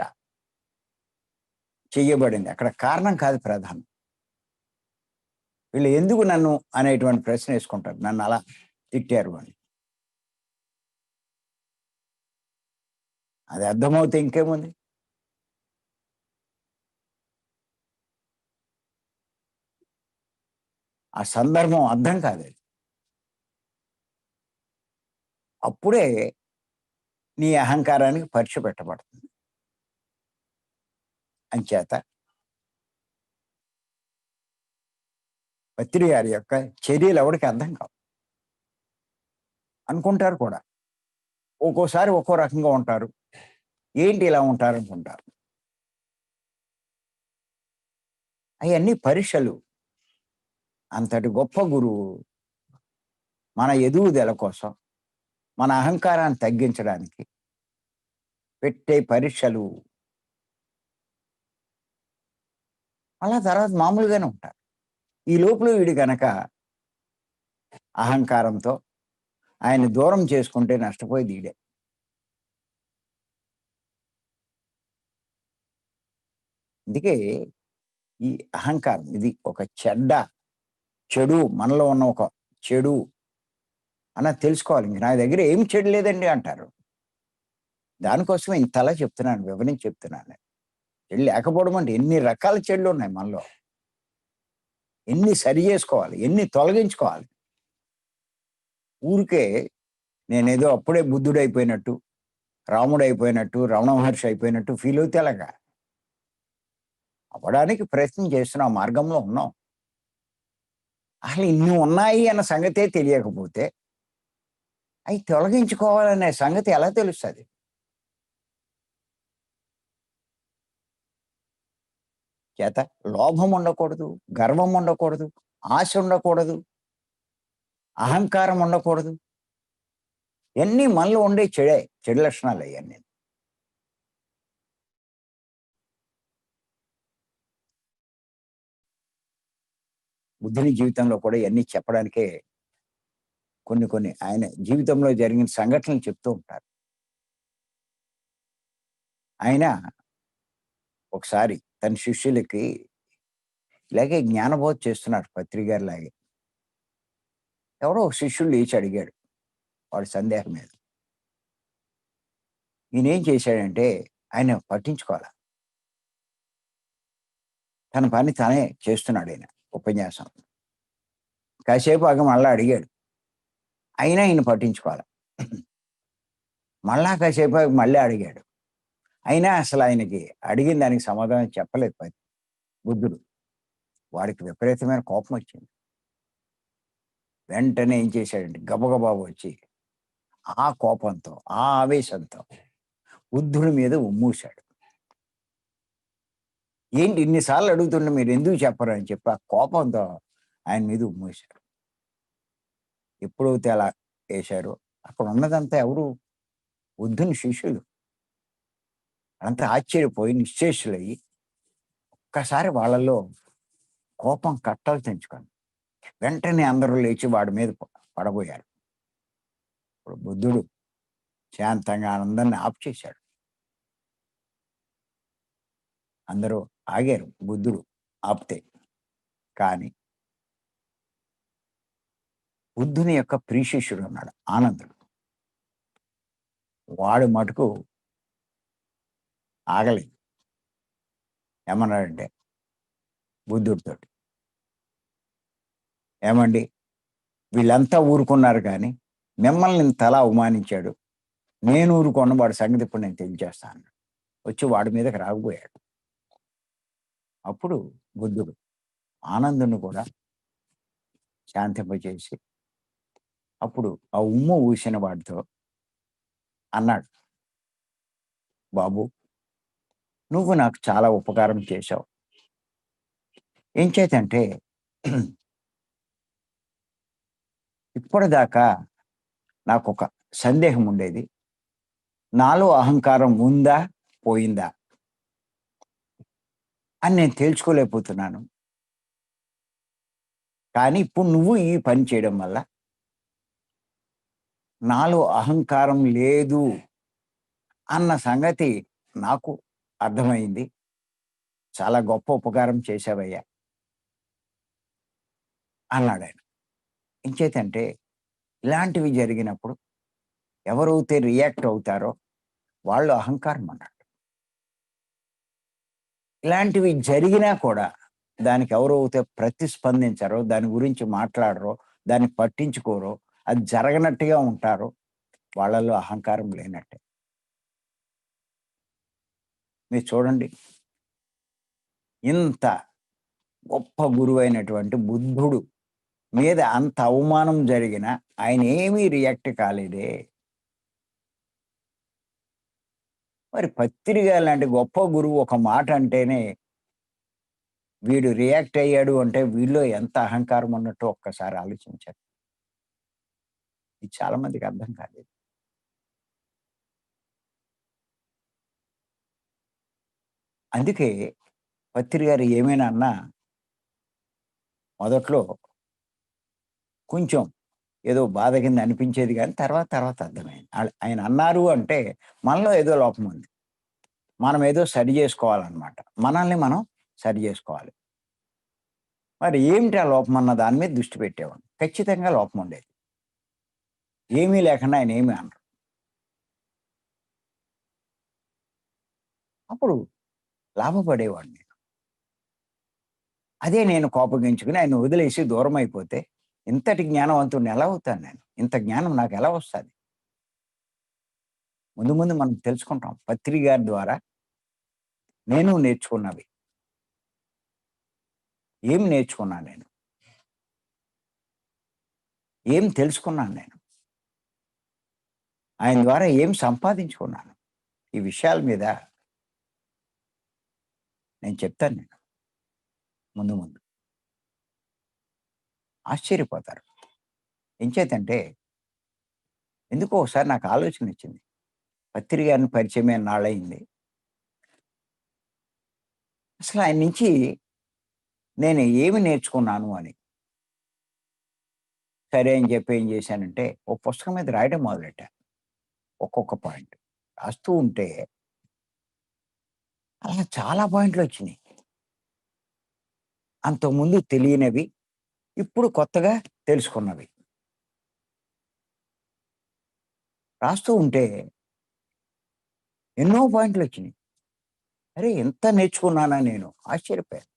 చెయ్యబడింది. అక్కడ కారణం కాదు ప్రధానం. వీళ్ళు ఎందుకు నన్ను అనేటువంటి ప్రశ్న ఏసుకుంటారు. నన్నలా తిట్టారు అని. అది అర్థమవుతే ఇంకేముంది? ఆ సందర్భం అర్థం కాదది. అప్పుడే నీ అహంకారానికి పరీక్ష పెట్టబడుతుంది. అంచేత పత్రి గారి యొక్క చర్యలు ఎవడికి అర్థం కావు. అనుకుంటారు కూడా. ఒక్కోసారి ఒక్కో రకంగా ఉంటారు. ఏంటి ఇలా ఉంటారనుకుంటారు. అయన్నీ పరీక్షలు. అంతటి గొప్ప గురువు మన ఎదుగుదల కోసం, మన అహంకారాన్ని తగ్గించడానికి పెట్టే పరీక్షలు. అలా తర్వాత మామూలుగానే ఉంటారు. ఈ లోపుల వీడు గనక అహంకారంతో ఆయన్ని దూరం చేసుకుంటే నష్టపోయేది ఈడే. అందుకే ఈ అహంకారం ఇది ఒక చెడు మనలో ఉన్న ఒక చెడు అన్నది తెలుసుకోవాలి. ఇంక నా దగ్గర ఏం చెడు లేదండి అంటారు. దానికోసమే ఇంతలా చెప్తున్నాను. వివరించి చెప్తున్నాను. చెడు లేకపోవడం అంటే ఎన్ని రకాల చెడులున్నాయి మనలో. ఎన్ని సరి చేసుకోవాలి, ఎన్ని తొలగించుకోవాలి. ఊరికే నేనేదో అప్పుడే బుద్ధుడైపోయినట్టు, రాముడైపోయినట్టు, రమణ మహర్షి అయిపోయినట్టు ఫీల్ అవుతే ఎలాగా? అవ్వడానికి ప్రయత్నం చేస్తున్నాం, ఆ మార్గంలో ఉన్నాం. అసలు ఇన్ని ఉన్నాయి అన్న సంగతే తెలియకపోతే, అయి తొలగించుకోవాలనే సంగతి ఎలా తెలుస్తది? చేత లోభం ఉండకూడదు, గర్వం ఉండకూడదు, ఆశ ఉండకూడదు, అహంకారం ఉండకూడదు. ఇయన్నీ మనలో ఉండే చెడే, చెడు లక్షణాలు అయన్నీ. బుద్ధుని జీవితంలో కూడా ఇయన్నీ చెప్పడానికే కొన్ని కొన్ని ఆయన జీవితంలో జరిగిన సంఘటనలు చెప్తూ ఉంటారు. ఆయన ఒకసారి తన శిష్యులకి ఇలాగే జ్ఞానబోధ చేస్తున్నారు పత్రి గారిలాగే. ఎవరో ఒక శిష్యుడు లేచి అడిగాడు వాడి సందేహం మీద. ఈయనేం చేశాడంటే ఆయన పట్టించుకోలా. తన పని తానే చేస్తున్నాడాయన ఉపన్యాసం. కాసేపు ఆగి మళ్ళా అడిగాడు. అయినా ఈయన పట్టించుకోలా. మళ్ళా కాసేపు ఆగి మళ్ళీ అడిగాడు. అయినా అసలు ఆయనకి అడిగిన దానికి సమాధానం చెప్పలేదు బుద్ధుడు. వాడికి విపరీతమైన కోపం వచ్చింది. వెంటనే ఏం చేశాడంటే గబగబా వచ్చి ఆ కోపంతో, ఆ ఆవేశంతో బుద్ధుడి మీద ఉమ్మూశాడు. ఏంటి ఇన్ని సార్లు అడుగుతుంటే మీరెందుకు చెప్పరు అని చెప్పి ఆ కోపంతో ఆయన మీద ఉమ్మూశారు. ఎప్పుడైతే అలా ఏశారో అక్కడ ఉన్నదంతా ఎవరు? బుద్ధుని శిష్యులు. అంతా ఆశ్చర్యపోయి నిశ్చేష్టులయ్యి ఒక్కసారి వాళ్ళలో కోపం కట్టలు తెంచుకుంది. వెంటనే అందరూ లేచి వాడి మీద పడబోయారు. ఇప్పుడు బుద్ధుడు శాంతంగా అందరిని ఆపు చేశాడు. అందరూ ఆగారు బుద్ధుడు ఆపితే. కానీ బుద్ధుని యొక్క ప్రియ శిష్యుడు ఉన్నాడు ఆనందుడు. వాడు మటుకు ఆగలేదు. ఏమన్నాడంటే బుద్ధుడితోటి, ఏమండి వీళ్ళంతా ఊరుకున్నారు కానీ మిమ్మల్ని ఇంతలా అవమానించాడు. నేను ఊరుకోను, వాడి సంగతి ఇప్పుడు నేను తెలియజేస్తాను. వచ్చి వాడి మీదకి రాకపోయాడు. అప్పుడు బుద్ధుడు ఆనందుని కూడా శాంతింపజేసి అప్పుడు ఆ ఉమ్ము ఊసిన వాడితో అన్నాడు, బాబు నువ్వు నాకు చాలా ఉపకారం చేశావు. ఏం చేతంటే ఇప్పటిదాకా నాకొక సందేహం ఉండేది. నాలో అహంకారం ఉందా, పోయిందా అని నేను తేల్చుకోలేకపోతున్నాను. కానీ ఇప్పుడు నువ్వు ఈ పని చేయడం వల్ల నాలో అహంకారం లేదు అన్న సంగతి నాకు అర్థమైంది. చాలా గొప్ప ఉపకారం చేశావయ్యా అన్నాడాయన. ఇంచేతంటే ఇలాంటివి జరిగినప్పుడు ఎవరైతే రియాక్ట్ అవుతారో వాళ్ళు అహంకారం అన్నాడు. ఇలాంటివి జరిగినా కూడా దానికి ఎవరైతే ప్రతిస్పందించారో, దాని గురించి మాట్లాడరో, దాన్ని పట్టించుకోరో, అది జరగనట్టుగా ఉంటారో వాళ్ళలో అహంకారం లేనట్టే. మీరు చూడండి, ఇంత గొప్ప గురువైనటువంటి బుద్ధుడు మీద అంత అవమానం జరిగినా ఆయన ఏమీ రియాక్ట్ కాలేదే. మరి పత్రిగా లాంటి గొప్ప గురువు ఒక మాట అంటేనే వీడు రియాక్ట్ అయ్యాడు అంటే వీళ్ళో ఎంత అహంకారం ఉన్నట్టు ఒక్కసారి ఆలోచించారు. ఇది చాలా మందికి అర్థం కాలేదు. అందుకే పత్రి గారు ఏమైనా అన్నా మొదట్లో కొంచెం ఏదో బాధ కింద అనిపించేది కానీ తర్వాత తర్వాత అర్థమైంది. ఆయన అన్నారు అంటే మనలో ఏదో లోపం ఉంది. మనం ఏదో సరి చేసుకోవాలన్నమాట. మనల్ని మనం సరి చేసుకోవాలి. మరి ఏమిటి ఆ లోపం అన్న దాని మీద దృష్టి పెట్టేవాడు. ఖచ్చితంగా లోపం ఉండేది. ఏమీ లేకుండా ఆయన ఏమీ అనరు. అప్పుడు లాభపడేవాడిని. అదే నేను కోపగించుకుని ఆయన వదిలేసి దూరం అయిపోతే ఇంతటి జ్ఞానవంతుడిని ఎలా అవుతాను నేను? ఇంత జ్ఞానం నాకు ఎలా వస్తది? ముందు ముందు మనం తెలుసుకుంటాం. పత్రి గారి ద్వారా నేను నేర్చుకున్నవి. ఏం నేర్చుకున్నాను నేను? ఏం తెలుసుకున్నాను నేను? ఆయన ద్వారా ఏం సంపాదించుకున్నాను? ఈ విషయాల మీద నేను చెప్తాను నేను ముందు ముందు. ఆశ్చర్యపోతారు. ఎంచేతంటే ఎందుకో ఒకసారి నాకు ఆలోచనొచ్చింది. పత్రి గారిని పరిచయమైన నాళ్ళయింది. అసలు ఆయన నుంచి నేను ఏమి నేర్చుకున్నాను అని. సరే అని చెప్పి ఏం చేశానంటే, ఓ పుస్తకం మీద రాయడం మొదలెట్టా. ఒక్కొక్క పాయింట్. రాస్తూ ఉంటే అలా చాలా పాయింట్‌లొచ్చినియి. అంతకుముందు తెలియనివి, ఇప్పుడు కొత్తగా తెలుసుకున్నవి. రాస్తూ ఉంటే ఎన్నో పాయింట్‌లొచ్చినియి. అరే! ఇంత నేర్చుకున్నానా నేను? ఆశ్చర్యపోయాను.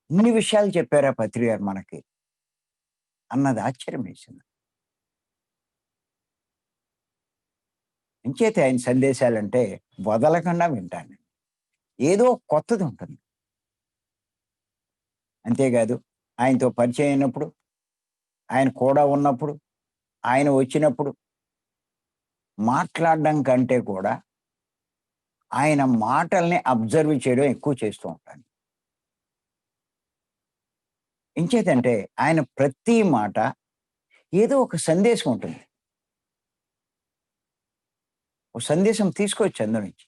ఇన్ని విషయాలు చెప్పారా పత్రి గారు మనకి అన్నది ఆశ్చర్యమేసింది. ఎంచేత ఆయన సందేశాలంటే వదలకుండా వింటాను నేను. ఏదో కొత్తదుంటుంది. అంతేకాదు ఆయనతో పరిచయం అయినప్పుడు, ఆయన కూడా ఉన్నప్పుడు, ఆయన వచ్చినప్పుడు మాట్లాడడం కంటే కూడా ఆయన మాటల్ని అబ్జర్వ్ చేయడం ఎక్కువ చేస్తూ ఉంటాను. ఎంచేతంటే ఆయన ప్రతి మాట ఏదో ఒక సందేశం ఉంటుంది. ఒక సందేశం తీసుకోవచ్చు అందులో నుంచి.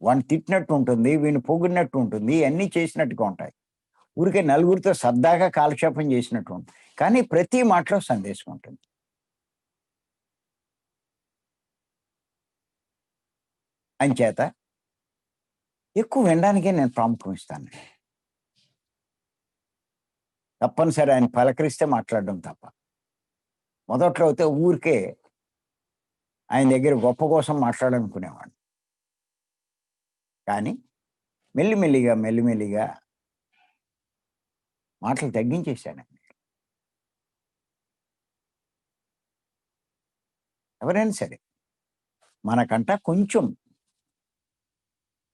వాడిని తిట్టినట్టు ఉంటుంది, వీడిని పొగిడినట్టు ఉంటుంది, ఇయన్నీ చేసినట్టుగా ఉంటాయి. ఊరికే నలుగురితో సరదాగా కాలక్షేపం చేసినట్టు ఉంటుంది. కానీ ప్రతి మాటలో సందేశం ఉంటుంది. అంచేత ఎక్కువ వినడానికే నేను ప్రాముఖ్యం ఇస్తాను. తప్పనిసరి ఆయన పలకరిస్తే మాట్లాడడం తప్ప. మొదట్లో అయితే ఊరికే ఆయన దగ్గర గొప్ప కోసం మాట్లాడాలనుకునేవాడిని. కానీ మెల్లిమెల్లిగా, మెల్లిమెల్లిగా మాటలు తగ్గించేశానండి. ఎవరైనా సరే మనకంట కొంచెం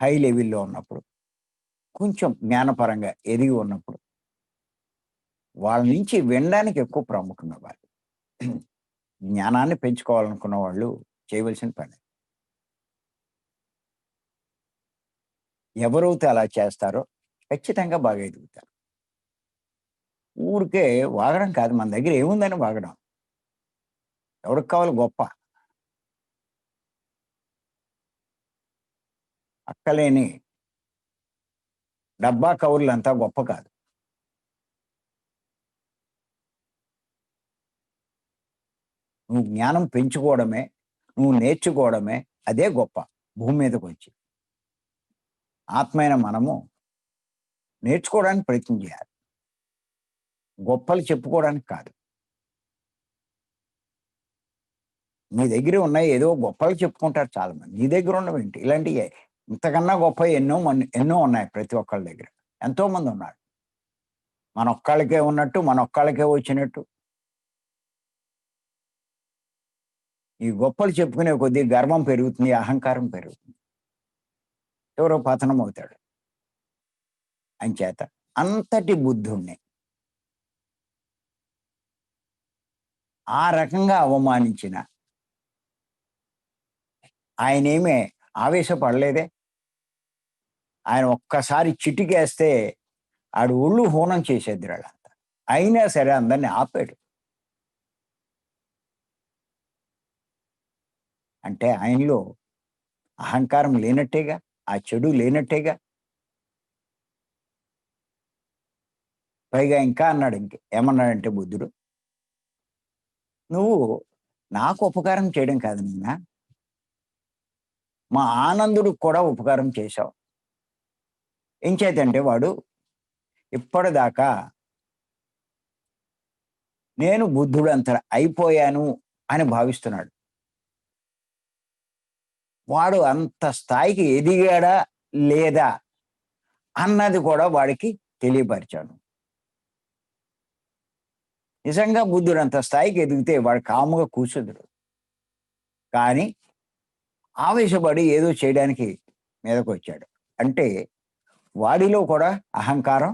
హై లెవెల్‌లో ఉన్నప్పుడు, కొంచెం జ్ఞానపరంగా ఎదిగి ఉన్నప్పుడు, వాళ్ళ నుంచి వినడానికి ఎక్కువ ప్రాముఖ్యం ఇవ్వాలి. జ్ఞానాన్ని పెంచుకోవాలనుకున్న వాళ్ళు చేయవలసిన పని. ఎవరైతే అలా చేస్తారో ఖచ్చితంగా బాగా ఎదుగుతారు. ఊరికే వాగడం కాదు, మన దగ్గర ఏముందని వాగడం. ఎవరికి కావాలి గొప్ప. అక్కలేని డబ్బా కవుర్లంతా గొప్ప కాదు. నువ్వు జ్ఞానం పెంచుకోవడమే, నువ్వు నేర్చుకోవడమే అదే గొప్ప భూమి మీదకొచ్చి. ఆత్మైన మనము నేర్చుకోవడానికి ప్రయత్నం చేయాలి. గొప్పలు చెప్పుకోవడానికి కాదు. నీ దగ్గర ఉన్నాయి ఏదో గొప్పలు చెప్పుకుంటారు చాలామంది. నీ దగ్గర ఉన్నవేంటి? ఇలాంటియే ఇంతకన్నా గొప్పయి ఎన్నో ఉన్నాయి ప్రతి ఒక్కళ్ళ దగ్గర. ఎంతోమంది ఉన్నారు. మనొక్కళ్ళకే ఉన్నట్టు, మనొక్కళ్ళకే వచ్చినట్టు. ఈ గొప్పలు చెప్పుకునే కొద్దీ గర్వం పెరుగుతుంది, అహంకారం పెరుగుతుంది. ఎవరో పతనమవుతాడు. అంచేత అంతటి బుద్ధుడిని ఆ రకంగా అవమానించిన ఆయనేమి ఆవేశపడలేదే. ఆయన ఒక్కసారి చిటికేస్తే ఆడు ఒళ్ళు హూనం చేసేద్దురు ఆళ్ళంతా. అయినా సరే అందరిని ఆపాడు. అంటే ఆయనలో అహంకారం లేనట్టేగా, ఆ చెడు లేనట్టేగా. పైగా ఇంకా అన్నాడు ఏమన్నాడంటే బుద్ధుడు, "నువ్వు నాకు ఉపకారం చేయడం కాదు నాయనా, మా ఆనందుడికి కూడా ఉపకారం చేశావు." ఎంచేతంటే వాడు ఇప్పటిదాకా నేను బుద్ధుడంత అయిపోయాను అని భావిస్తున్నాడు. వాడు అంత స్థాయికి ఎదిగాడా? లేదా? అన్నది కూడా వాడికి తెలియపరిచాను. నిజంగా బుద్ధుడు అంత స్థాయికి ఎదిగితే వాడు కాముగా కూర్చుందుడు. కానీ ఆవేశపడి ఏదో చేయడానికి మీదకొచ్చాడు. అంటే వాడిలో కూడా అహంకారం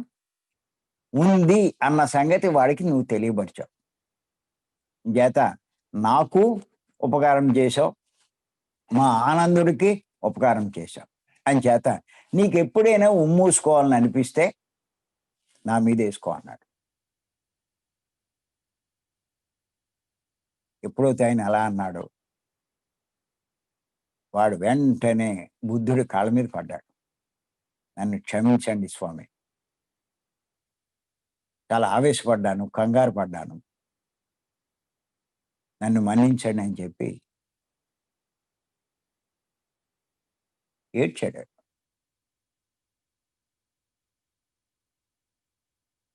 ఉంది అన్న సంగతి వాడికి నువ్వు తెలియపరిచావు. చేత నాకు ఉపకారం చేశావు. మా ఆనందుడికి ఉపకారం చేశావు. అంచేత నీకెప్పుడైనా ఉమ్మూసుకోవాలని అనిపిస్తే నా మీదేసుకో అన్నాడు. ఎప్పుడైతే ఆయన అలా అన్నాడో వాడు వెంటనే బుద్ధుడి కాళ్ళ మీద పడ్డాడు. నన్ను క్షమించండి స్వామి. చాలా ఆవేశపడ్డాను, కంగారు పడ్డాను. నన్ను మన్నించండి అని చెప్పి ఏడ్చాడు.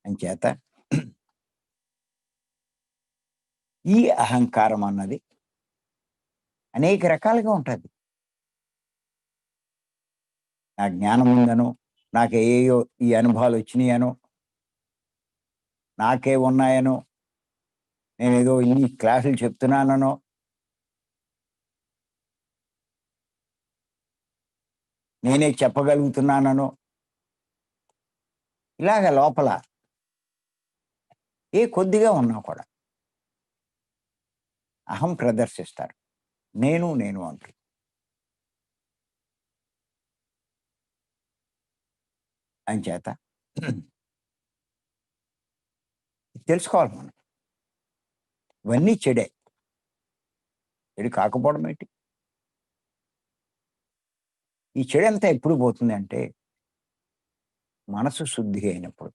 అంచేత ఈ అహంకారం అన్నది అనేక రకాలుగా ఉంటది. నా జ్ఞానం ఉందనో, నాకేయో ఈ అనుభవాలు వచ్చినాయనో, నాకే ఉన్నాయనో, నేనేదో ఇన్ని క్లాసులు చెప్తున్నాననో, నేనే చెప్పగలుగుతున్నాననో, ఇలాగ లోపల ఏ కొద్దిగా ఉన్నా కూడా అహం ప్రదర్శిస్తారు. నేను, నేను అంటూ. అంచేత తెలుసుకోవాలి మనం. ఇవన్నీ చెడే. చెడు కాకపోవడం ఏంటి? ఈ చెడంతా ఎప్పుడు పోతుంది అంటే మనసు శుద్ధి అయినప్పుడు.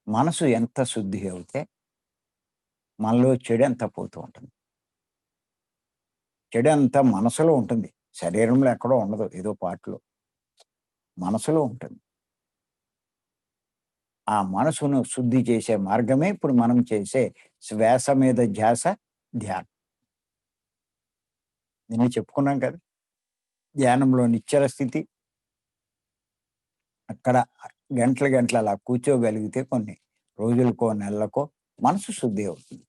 మనసు ఎంత శుద్ధి అవుతే మనలో చెడంతా పోతూ ఉంటుంది. చెడంతా మనసులో ఉంటుంది. శరీరంలో ఎక్కడో ఉండదు. ఏదో పార్ట్‌లో. మనసులో ఉంటుంది. ఆ మనసును శుద్ధి చేసే మార్గమే ఇప్పుడు మనం చేసే శ్వాస మీద ధ్యాస, ధ్యానం. నిన్న చెప్పుకున్నాం కదా! ధ్యానంలో నిశ్చల స్థితి. అక్కడ గంటలు గంటలు అలా కూర్చోగలిగితే కొన్ని రోజులకో, నెలలకో మనసు శుద్ధి అవుతుంది.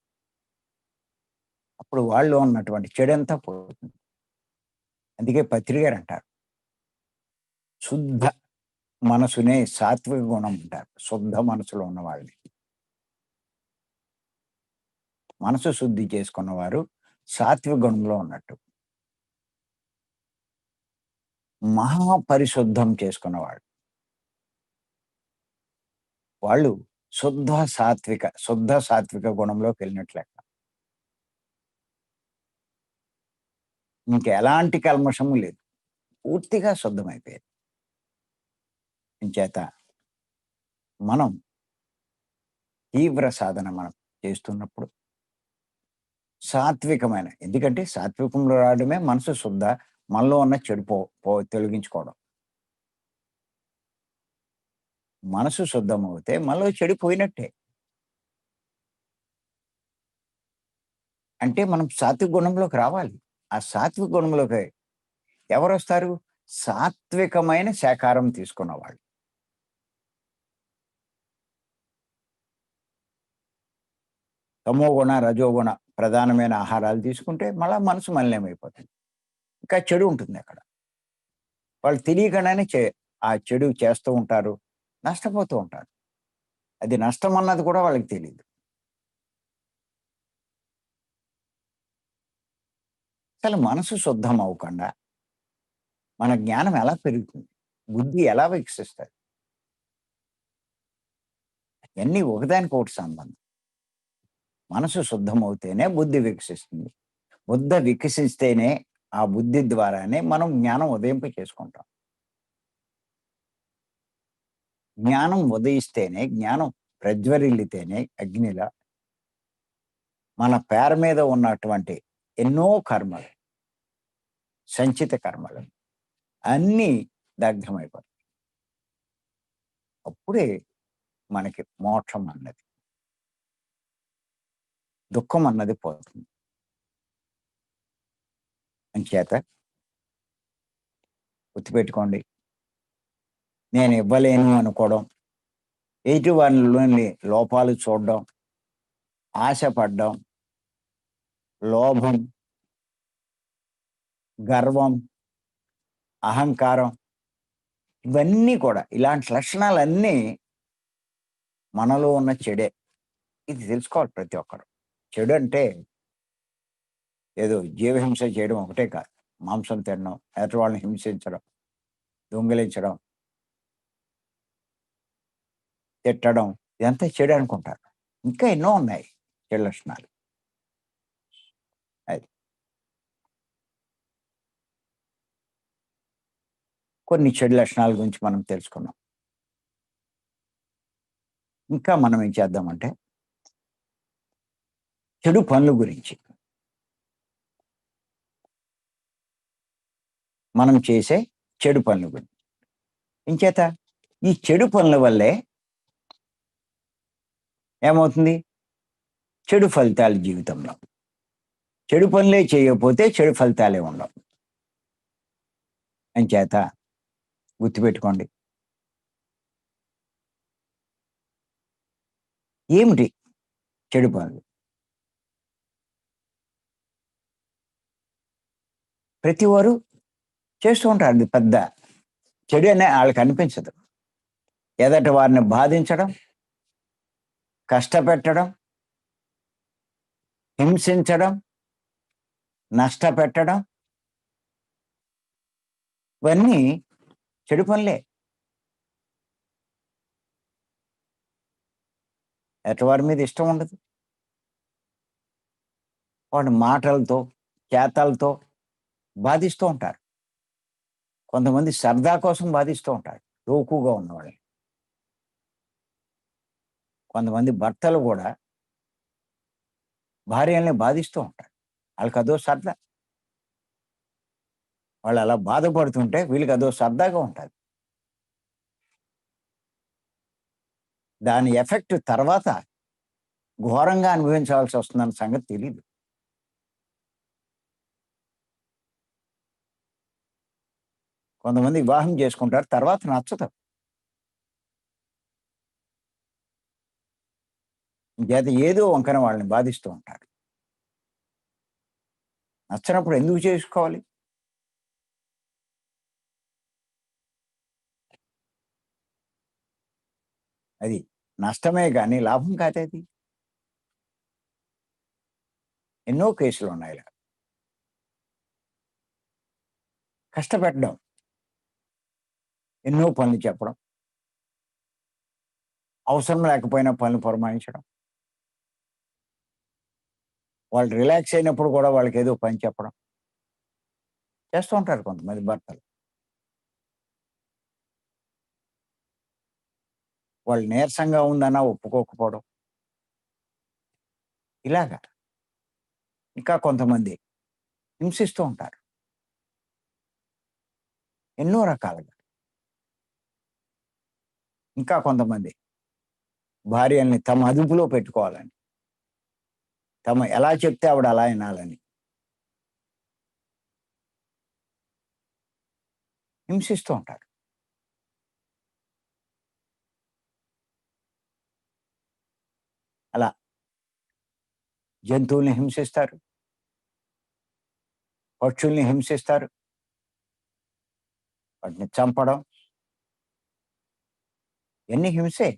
అప్పుడు వాళ్ళలో ఉన్నటువంటి చెడంతా పోతుంది. అందుకే పత్రి గారంటారు. శుద్ధ మనసునే సాత్విక గుణం అంటారు. శుద్ధ మనసులో ఉన్నవాళ్ళని. మనసు శుద్ధి చేసుకున్నవారు సాత్విక గుణంలో ఉన్నట్టు. మహాపరిశుద్ధం చేసుకున్నవాళ్ళు. వాళ్ళు శుద్ధ సాత్విక గుణంలోకి వెళ్ళినట్లు లెక్క. ఇంకెలాంటి కల్మషము లేదు. పూర్తిగా శుద్ధమైపోయారు. ఇంచేత మనం తీవ్ర సాధన మనం చేస్తున్నప్పుడు సాత్వికమైన ఎందుకంటే సాత్వికంలో రావడమే మనసు శుద్ధ, మనలో ఉన్న చెడు తొలగించుకోవడం. మనసు శుద్ధమవుతే మనలో చెడు పోయినట్టే. అంటే మనం సాత్విక గుణంలోకి రావాలి. ఆ సాత్విక గుణంలోకి ఎవరొస్తారు? సాత్వికమైన శాకాహారం తీసుకున్నవాళ్ళు. తమోగుణ, రజోగుణ ప్రధానమైన ఆహారాలు తీసుకుంటే మళ్ళా మనసు మలినమైపోతుంది. ఇంకా చెడు ఉంటుంది అక్కడ. వాళ్ళు తెలియకుండానే ఆ చెడు చేస్తూ ఉంటారు. నష్టపోతూ ఉంటారు. అది నష్టం అన్నది కూడా వాళ్ళకి తెలీదు. అసలు మనసు శుద్ధం అవ్వకుండా మన జ్ఞానం ఎలా పెరుగుతుంది? బుద్ధి ఎలా వికసిస్తది? ఇయన్నీ ఒకదానికొకటి సంబంధం. మనసు శుద్ధమవుతేనే బుద్ధి వికసిస్తుంది. బుద్ధ వికసిస్తేనే ఆ బుద్ధి ద్వారానే మనం జ్ఞానం ఉదయింప చేసుకుంటాం. జ్ఞానం ఉదయిస్తేనే, జ్ఞానం ప్రజ్వరిల్లితేనే అగ్నిలా మన పేర మీద ఉన్నటువంటి ఎన్నో కర్మలు, సంచిత కర్మలు అన్నీ దగ్ధమైపోతాయి. అప్పుడే మనకి మోక్షం అన్నది, దుఃఖం అన్నది పోతుంది. అంచేత గుర్తుపెట్టుకోండి. నేను ఇవ్వలేను అనుకోవడం, ఎదుటి వారిలోని లోపాలు చూడడం, ఆశపడ్డం, లోభం, గర్వం, అహంకారం, ఇవన్నీ కూడా ఇలాంటి లక్షణాలన్నీ మనలో ఉన్న చెడే. ఇది తెలుసుకోవాలి ప్రతి ఒక్కరు. చెడు అంటే ఏదో జీవహింస చేయడం ఒకటే కాదు. మాంసం తినడం, ఎదుటి వాళ్ళని హింసించడం, దొంగిలించడం, తిట్టడం, ఇదంతా చెడు అనుకుంటారు. ఇంకా ఎన్నో ఉన్నాయి చెడు లక్షణాలు. అది. కొన్ని చెడు లక్షణాల గురించి మనం తెలుసుకున్నాం. ఇంకా మనం ఏం చేద్దామంటే, చెడు పనుల గురించి. మనం చేసే చెడు పనుల గురించి. ఇంచేత ఈ చెడు పనుల వల్లే ఏమవుతుంది? చెడు ఫలితాలు జీవితంలో. చెడు పనులే చేయకపోతే చెడు ఫలితాలే ఉండవు. అంచేత గుర్తుపెట్టుకోండి. ఏమిటి చెడు పనులు? ప్రతి వారు చేస్తూ ఉంటారు. అది పెద్ద చెడు అనే వాళ్ళకి అనిపించదు. ఎదటి వారిని బాధించడం, కష్టపెట్టడం, హింసించడం, నష్టపెట్టడం, ఇవన్నీ చెడు పనులే. ఎదటివారి మీద ఇష్టం ఉండదు. వాడి మాటలతో, చేతలతో బాధిస్తూ ఉంటారు. కొంతమంది సరదా కోసం బాధిస్తూ ఉంటారు లోకుగా ఉన్నవాళ్ళని. కొంతమంది భర్తలు కూడా భార్యల్ని బాధిస్తూ ఉంటారు. వాళ్ళకి అదో సరదా. వాళ్ళు అలా బాధపడుతుంటే వీళ్ళకి అదో సరదాగా ఉంటుంది. దాని ఎఫెక్ట్ తర్వాత ఘోరంగా అనుభవించాల్సి వస్తుందన్న సంగతి తెలీదు. కొంతమంది వివాహం చేసుకుంటారు, తర్వాత నచ్చదు. ఇంకేత ఏదో వంకన వాళ్ళని బాధిస్తూ ఉంటారు. నచ్చినప్పుడు ఎందుకు చేసుకోవాలి? అది నష్టమే కానీ లాభం కాదది. ఎన్నో కేసులు ఉన్నాయి ఇలా. కష్టపెట్టడం, ఎన్నో పనులు చెప్పడం, అవసరం లేకపోయినా పనులు పురమాయించడం, వాళ్ళు రిలాక్స్ అయినప్పుడు కూడా వాళ్ళకి ఏదో పని చెప్పడం చేస్తూ ఉంటారు కొంతమంది భర్తలు. వాళ్ళు నీరసంగా ఉందన్నా ఒప్పుకోకపోవడం, ఇలాగా. ఇంకా కొంతమంది హింసిస్తూ ఉంటారు ఎన్నో రకాలుగా. ఇంకా కొంతమంది భార్యల్ని తమ అదుపులో పెట్టుకోవాలని, తమ ఎలా చెప్తే ఆవిడ అలా వినాలని హింసిస్తూ ఉంటారు. అలా జంతువుల్ని హింసిస్తారు, పక్షుల్ని హింసిస్తారు, వాటిని చంపడం, ఇవన్నీ హింసే.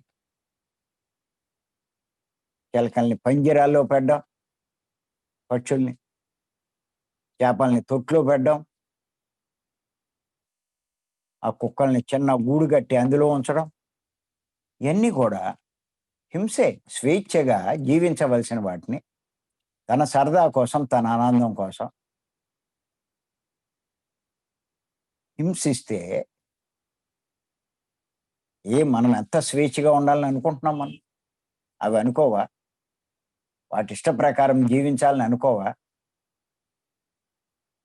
చిలకల్ని పంజరాల్లో పెట్టడం, పక్షుల్ని, చేపల్ని తొట్లో పెట్టడం, ఆ కుక్కల్ని చిన్న గూడు కట్టి అందులో ఉంచడం, ఇవన్నీ కూడా హింసే. స్వేచ్ఛగా జీవించవలసిన వాటిని తన సరదా కోసం, తన ఆనందం కోసం హింసిస్తే మనం ఎంత స్వేచ్ఛగా ఉండాలని అనుకుంటున్నాం మనం? అవి అనుకోవా? వాటి ఇష్ట ప్రకారం జీవించాలని అనుకోవా?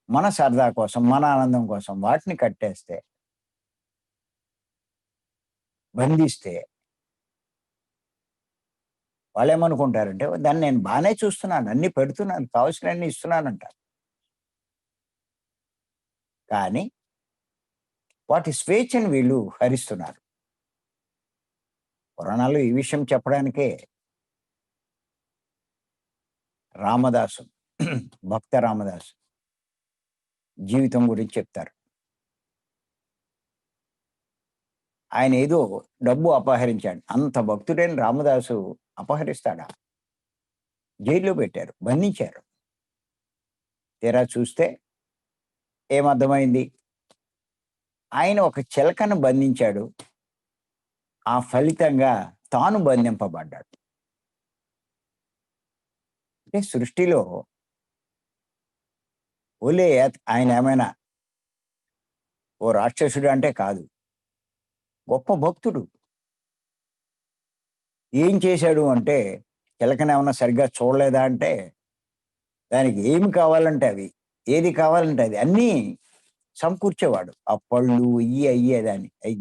మన సరదా కోసం, మన ఆనందం కోసం వాటిని కట్టేస్తే, బంధిస్తే వాళ్ళేమనుకుంటారంటే, దాన్ని నేను బానే చూస్తున్నాను, అన్నీ పెడుతున్నాను, కావాల్సినవన్నీ ఇస్తున్నానంటారు. కానీ వాటి స్వేచ్ఛను వీళ్ళు హరిస్తున్నారు. పురాణాలు ఈ విషయం చెప్పడానికే రామదాసు భక్త రామదాసు జీవితం గురించి చెప్తారు. ఆయన ఏదో డబ్బు అపహరించాడు. అంత భక్తుడైన రామదాసు అపహరిస్తాడా? జైల్లో పెట్టారు, బంధించారు. తీరా చూస్తే ఏమర్థమైంది? ఆయన ఒక చిలకను బంధించాడు. ఆ ఫలితంగా తాను బంధింపబడ్డాడు. అంటే సృష్టిలో ఓలే ఆయన ఏమైనా ఓ రాక్షసుడు అంటే కాదు, గొప్ప భక్తుడు. ఏం చేశాడు అంటే, చిలకనేమన్నా సరిగ్గా చూడలేదా అంటే, దానికి ఏమి కావాలంటే అవి, ఏది కావాలంటే అది అన్నీ సమకూర్చేవాడు. ఆ పళ్ళు ఇయ్యి అయ్యే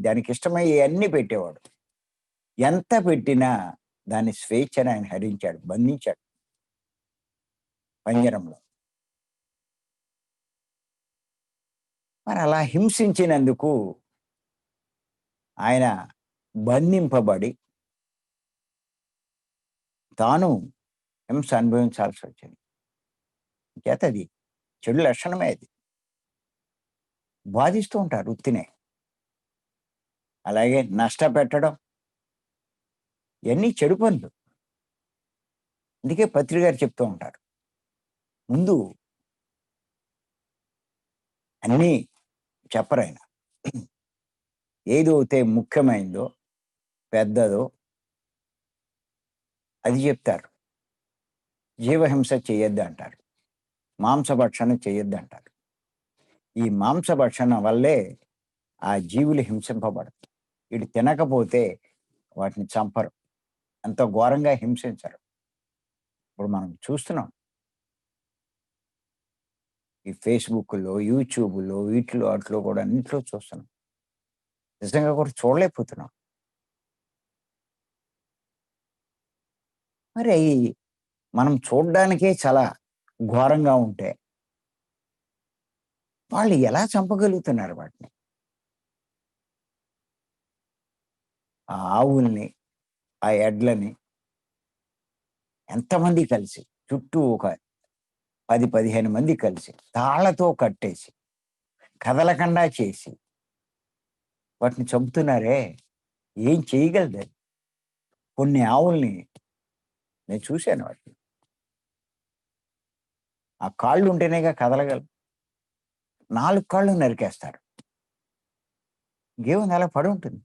దానికి ఇష్టమయ్యే అన్నీ పెట్టేవాడు. ఎంత పెట్టినా దాని స్వేచ్ఛను ఆయన హరించాడు, బంధించాడు పంజరంలో. మరి అలా హింసించినందుకు ఆయన బంధింపబడి తాను హింస అనుభవించాల్సి వచ్చింది. చేత అది చెడు లక్షణమే. అది బాధిస్తూ ఉంటారు వృత్తినే. అలాగే నష్టపెట్టడం ఇవన్నీ చెడు పనులు. అందుకే పత్రి గారు చెప్తూ ఉంటారు, ముందు అన్నీ చెప్పరాయన. ఏదైతే ముఖ్యమైనదో పెద్దదో అది చెప్తారు. జీవహింస చేయొద్దు అంటారు, మాంసభక్షణ చేయొద్దు అంటారు. ఈ మాంసభక్షణ వల్లే ఆ జీవులు హింసింపబడతాయి. వీడు తినకపోతే వాటిని చంపరు, అంత ఘోరంగా హింసించరు. ఇప్పుడు మనం చూస్తున్నాం ఈ ఫేస్బుక్లో, యూట్యూబ్లో, వీటిలో వాటిలో కూడా అన్నింటిలో చూస్తున్నాం. నిజంగా కూడా చూడలేకపోతున్నాం. మరి మనం చూడడానికే చాలా ఘోరంగా ఉంటే వాళ్ళు ఎలా చంపగలుగుతున్నారు వాటిని? ఆ ఆవుల్ని, ఆ ఎడ్లని ఎంతమంది కలిసి, చుట్టూ ఒక 10-15 మంది కలిసి తాళ్లతో కట్టేసి కదలకుండా చేసి వాటిని చంపుతున్నారే, ఏం చేయగలదు అది? కొన్ని ఆవుల్ని నేను చూశాను, వాటిని ఆ కాళ్ళు ఉంటేనేగా కదలగలవు. 4 కాళ్ళు నరికేస్తారు. ఇంకేముంది, అలా పడి ఉంటుంది.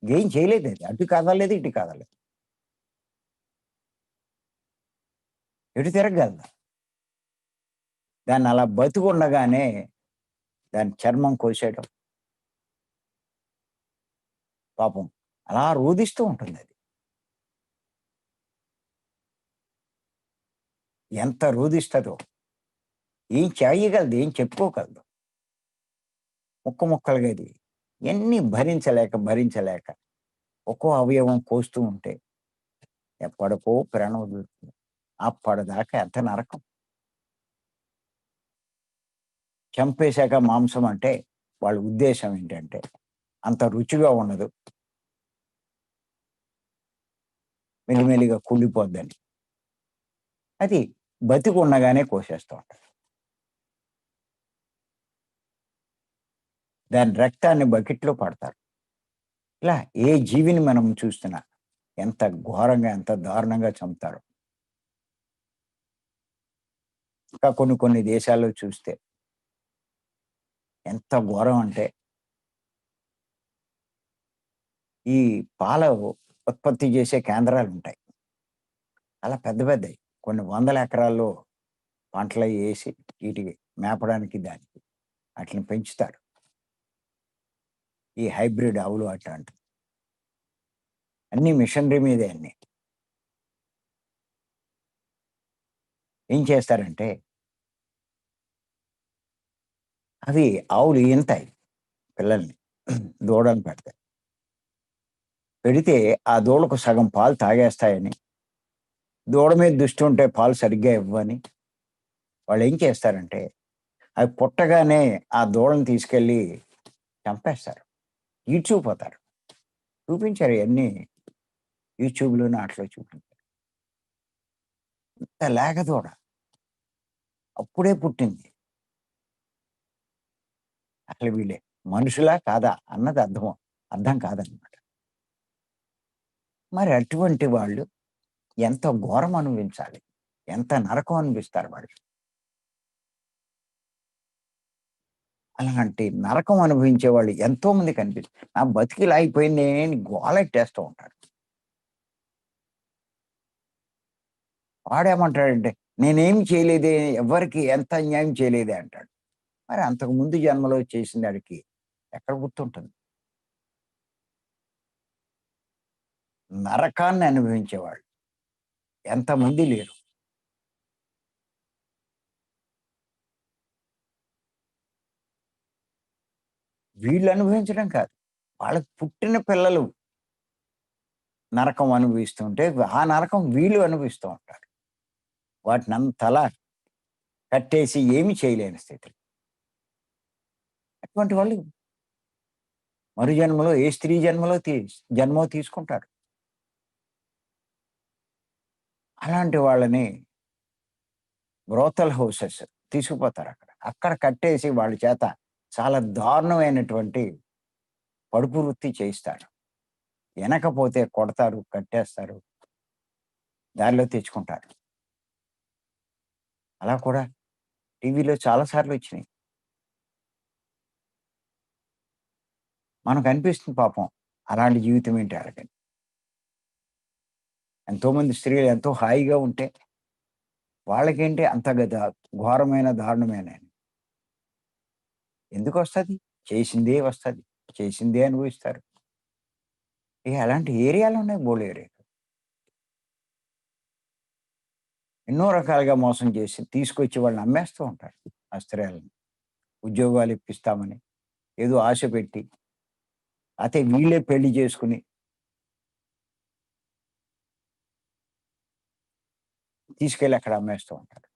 ఇంకేం చేయలేదు అది, అటు కదలలేదు ఇటు కదలలేదు, ఎటు తిరగలదు. దాన్ని అలా బతికుండగానే దాని చర్మం కోసేయడం, పాపం అలా రోదిస్తూ ఉంటుంది అది. ఎంత రోదిస్తుందో, ఏం చేయగలదు, ఏం చెప్పుకోగలదు. ముక్క ముక్కలుగా అది ఎన్ని భరించలేక భరించలేక ఒక్కో అవయవం కోస్తూ ఉంటే ఎప్పటికో ప్రాణం వదులుతుంది. అప్పటిదాకా ఎంత నరకం. చంపేశాక మాంసం అంటే వాళ్ళ ఉద్దేశం ఏంటంటే అంత రుచిగా ఉండదు, మెల్లిమెల్లిగా కుళ్ళిపోద్దని. అది బతికి ఉండగానే కోసేస్తూ ఉంటారు. దాని రక్తాన్ని బకెట్లో పడతారు. ఇలా ఏ జీవిని మనం చూస్తున్నా ఎంత ఘోరంగా, ఎంత దారుణంగా చంపుతారు. ఇంకా కొన్ని కొన్ని దేశాల్లో చూస్తే ఎంత ఘోరం అంటే, ఈ పాల ఉత్పత్తి చేసే కేంద్రాలు ఉంటాయి. అలా పెద్ద పెద్దవి కొన్ని వందల ఎకరాల్లో పంటలు వేసి వీటికి మేపడానికి దానికి వాటిని పెంచుతారు. ఈ హైబ్రిడ్ ఆవులు అట్లాంటివి అన్ని మిషనరీ మీదే అన్ని. ఏం చేస్తారంటే అవి ఆవులు ఈనతాయి పిల్లల్ని, దూడని పెడతాయి. పెడితే ఆ దూడకు సగం పాలు తాగేస్తాయని, దూడ మీద దృష్టి ఉంటే పాలు సరిగ్గా ఇవ్వని వాళ్ళు ఏం చేస్తారంటే, అవి పుట్టగానే ఆ దూడని తీసుకెళ్ళి చంపేస్తారు. ఈడ్చుకుపోతారు. చూపించారు ఇయన్నీ యూట్యూబ్‌లోను ఆటిలో చూపించారు. ఇంత లేగదూడ అప్పుడే పుట్టింది. అసలు వీళ్ళే మనుషులా? కాదా? అన్నది అర్థం కాదనమాట. మరి అటువంటి వాళ్ళు ఎంత ఘోరం అనుభవించాలి? ఎంత నరకం అనిపిస్తారు వాళ్ళు. అలాంటి నరకం అనుభవించే వాళ్ళు ఎంతో మంది నా బతికిలా అయిపోయిందే అని గోలెట్టేస్తూ ఉంటారు. వాడేమంటాడంటే, నేనేమి చేయలేదే, ఎవ్వరికీ ఎంత అన్యాయం చేయలేదే అంటాడు. మరి అంతకు ముందు జన్మలో చేసినాడికి ఎక్కడ గుర్తుంటుంది? నరకాన్ని అనుభవించేవాళ్ళు ఎంతమంది లేరు. వీళ్ళు అనుభవించడం కాదు. వాళ్ళకి పుట్టిన పిల్లలు నరకం అనుభవిస్తుంటే, ఆ నరకం వీళ్ళు అనుభవిస్తూ ఉంటారు. వాటినంతలా కట్టేసి ఏమి చేయలేని స్థితి. అటువంటి వాళ్ళు మరు జన్మలో ఏ స్త్రీ జన్మో తీసుకుంటారు. అలాంటి వాళ్ళని బ్రోతల్ హౌసెస్ తీసుకుపోతారక్కడ. అక్కడ కట్టేసి వాళ్ళ చేత చాలా దారుణమైనటువంటి కడుపు వృత్తి చేయిస్తారు. వినకపోతే కొడతారు, కట్టేస్తారు, దారిలో తెచ్చుకుంటారు. అలా కూడా టీవీలో చాలా సార్లొచ్చినియి. మనకనిపిస్తుంది పాపం అలాంటి జీవితం ఏంటి ఆళ్ళకని. ఎంతోమంది స్త్రీలు ఎంతో హాయిగా ఉంటే, వాళ్ళకేంటి అంత ఘోరమైన, దారుణమైనయి. ఎందుకొస్తది? చేసిందే వస్తది. చేసిందే అనుభవిస్తారు. ఇగ అలాంటి ఏరియాలున్నాయి బోలెడు. ఎన్నో రకాలుగా మోసం చేసి, తీసుకొచ్చి వాళ్ళని అమ్మేస్తూ ఉంటారు ఆ స్త్రీలని. ఉద్యోగాలు ఇప్పిస్తామని, ఏదో ఆశ పెట్టి, అయితే వీళ్ళే పెళ్లి చేసుకొని తీసుకెళ్ళి అక్కడ అమ్మేస్తూ ఉంటారు.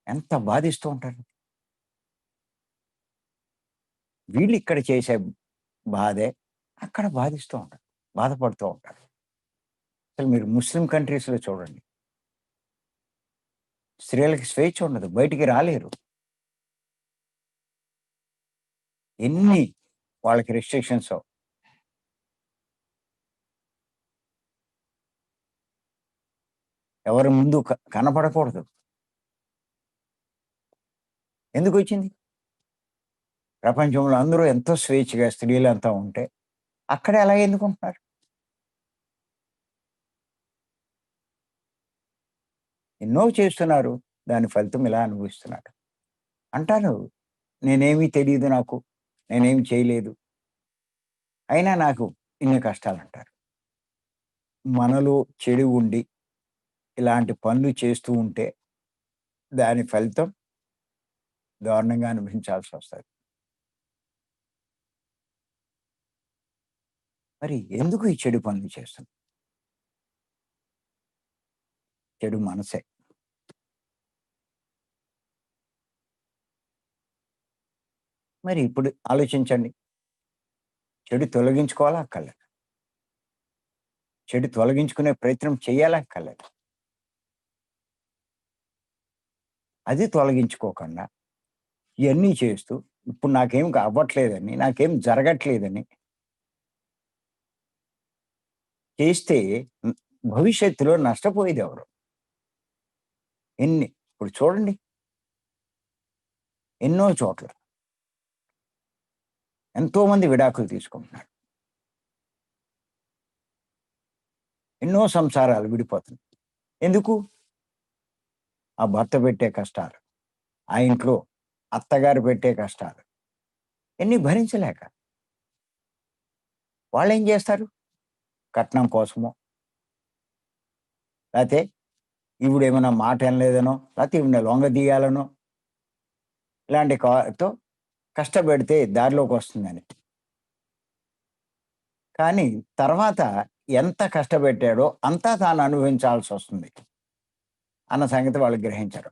ఎంత బాధిస్తూ ఉంటారు. వీళ్ళిక్కడ చేసే బాధే అక్కడ బాధిస్తూ ఉంటారు. బాధపడుతూ ఉంటారు. అసలు మీరు ముస్లిం కంట్రీస్‌లో చూడండి. స్త్రీలకి స్వేచ్ఛ ఉండదు. బయటికి రాలేరు. ఎన్ని వాళ్ళకి రిస్ట్రిక్షన్సో. ఎవరి ముందు కనపడకూడదు. ఎందుకొచ్చింది? ప్రపంచంలో అందరూ ఎంతో స్వేచ్ఛగా స్త్రీలంతా ఉంటే, అక్కడే అలా ఎందుకుంటున్నారు? ఎన్నో చేస్తున్నారు. దాని ఫలితం ఇలా అనుభవిస్తున్నారు. అంటారు, నేనేమి తెలీదు నాకు. నేనేమి చేయలేదు. అయినా నాకు ఇన్ని కష్టాలంటారు. మనలో చెడు ఉండి, ఇలాంటి పనులు చేస్తూ ఉంటే, దాని ఫలితం దారుణంగా అనుభవించాల్సొస్తది. మరి ఎందుకు ఈ చెడు పనులు చేస్తున్నాం? చెడు మనసే. మరి ఇప్పుడు ఆలోచించండి. చెడు తొలగించుకోవాలా? అక్కర్లేదా? చెడు తొలగించుకునే ప్రయత్నం చేయాలా? అక్కర్లేదా? అది తొలగించుకోకుండా ఇయన్నీ చేస్తూ, ఇప్పుడు నాకేం అవ్వట్లేదని, నాకేం జరగట్లేదని చేస్తే హ్మ్, భవిష్యత్తులో నష్టపోయేదెవరు? ఇప్పుడు చూడండి ఎన్నో చోట్ల ఎంతోమంది విడాకులు తీసుకుంటున్నారు. ఎన్నో సంసారాలు విడిపోతున్నాయి. ఎందుకు? ఆ భర్త పెట్టే కష్టాలు, ఆ ఇంట్లో అత్తగారు పెట్టే కష్టాలు, ఇయన్నీ భరించలేక. వాళ్ళేం జేస్తారు? కట్నం కోసమో, లేతే ఈవిడేమన్నా మాట ఇనలేదనో, లేతే ఈవిడని లొంగదీయాలనో, ఇలాంటి తో కష్టపెడితే దారిలోకొస్తుందని. కానీ తర్వాత ఎంత కష్టపెట్టాడో అంతా తాను అనుభవించాల్సొస్తుంది అన్న సంగతి వాళ్ళు గ్రహించరు.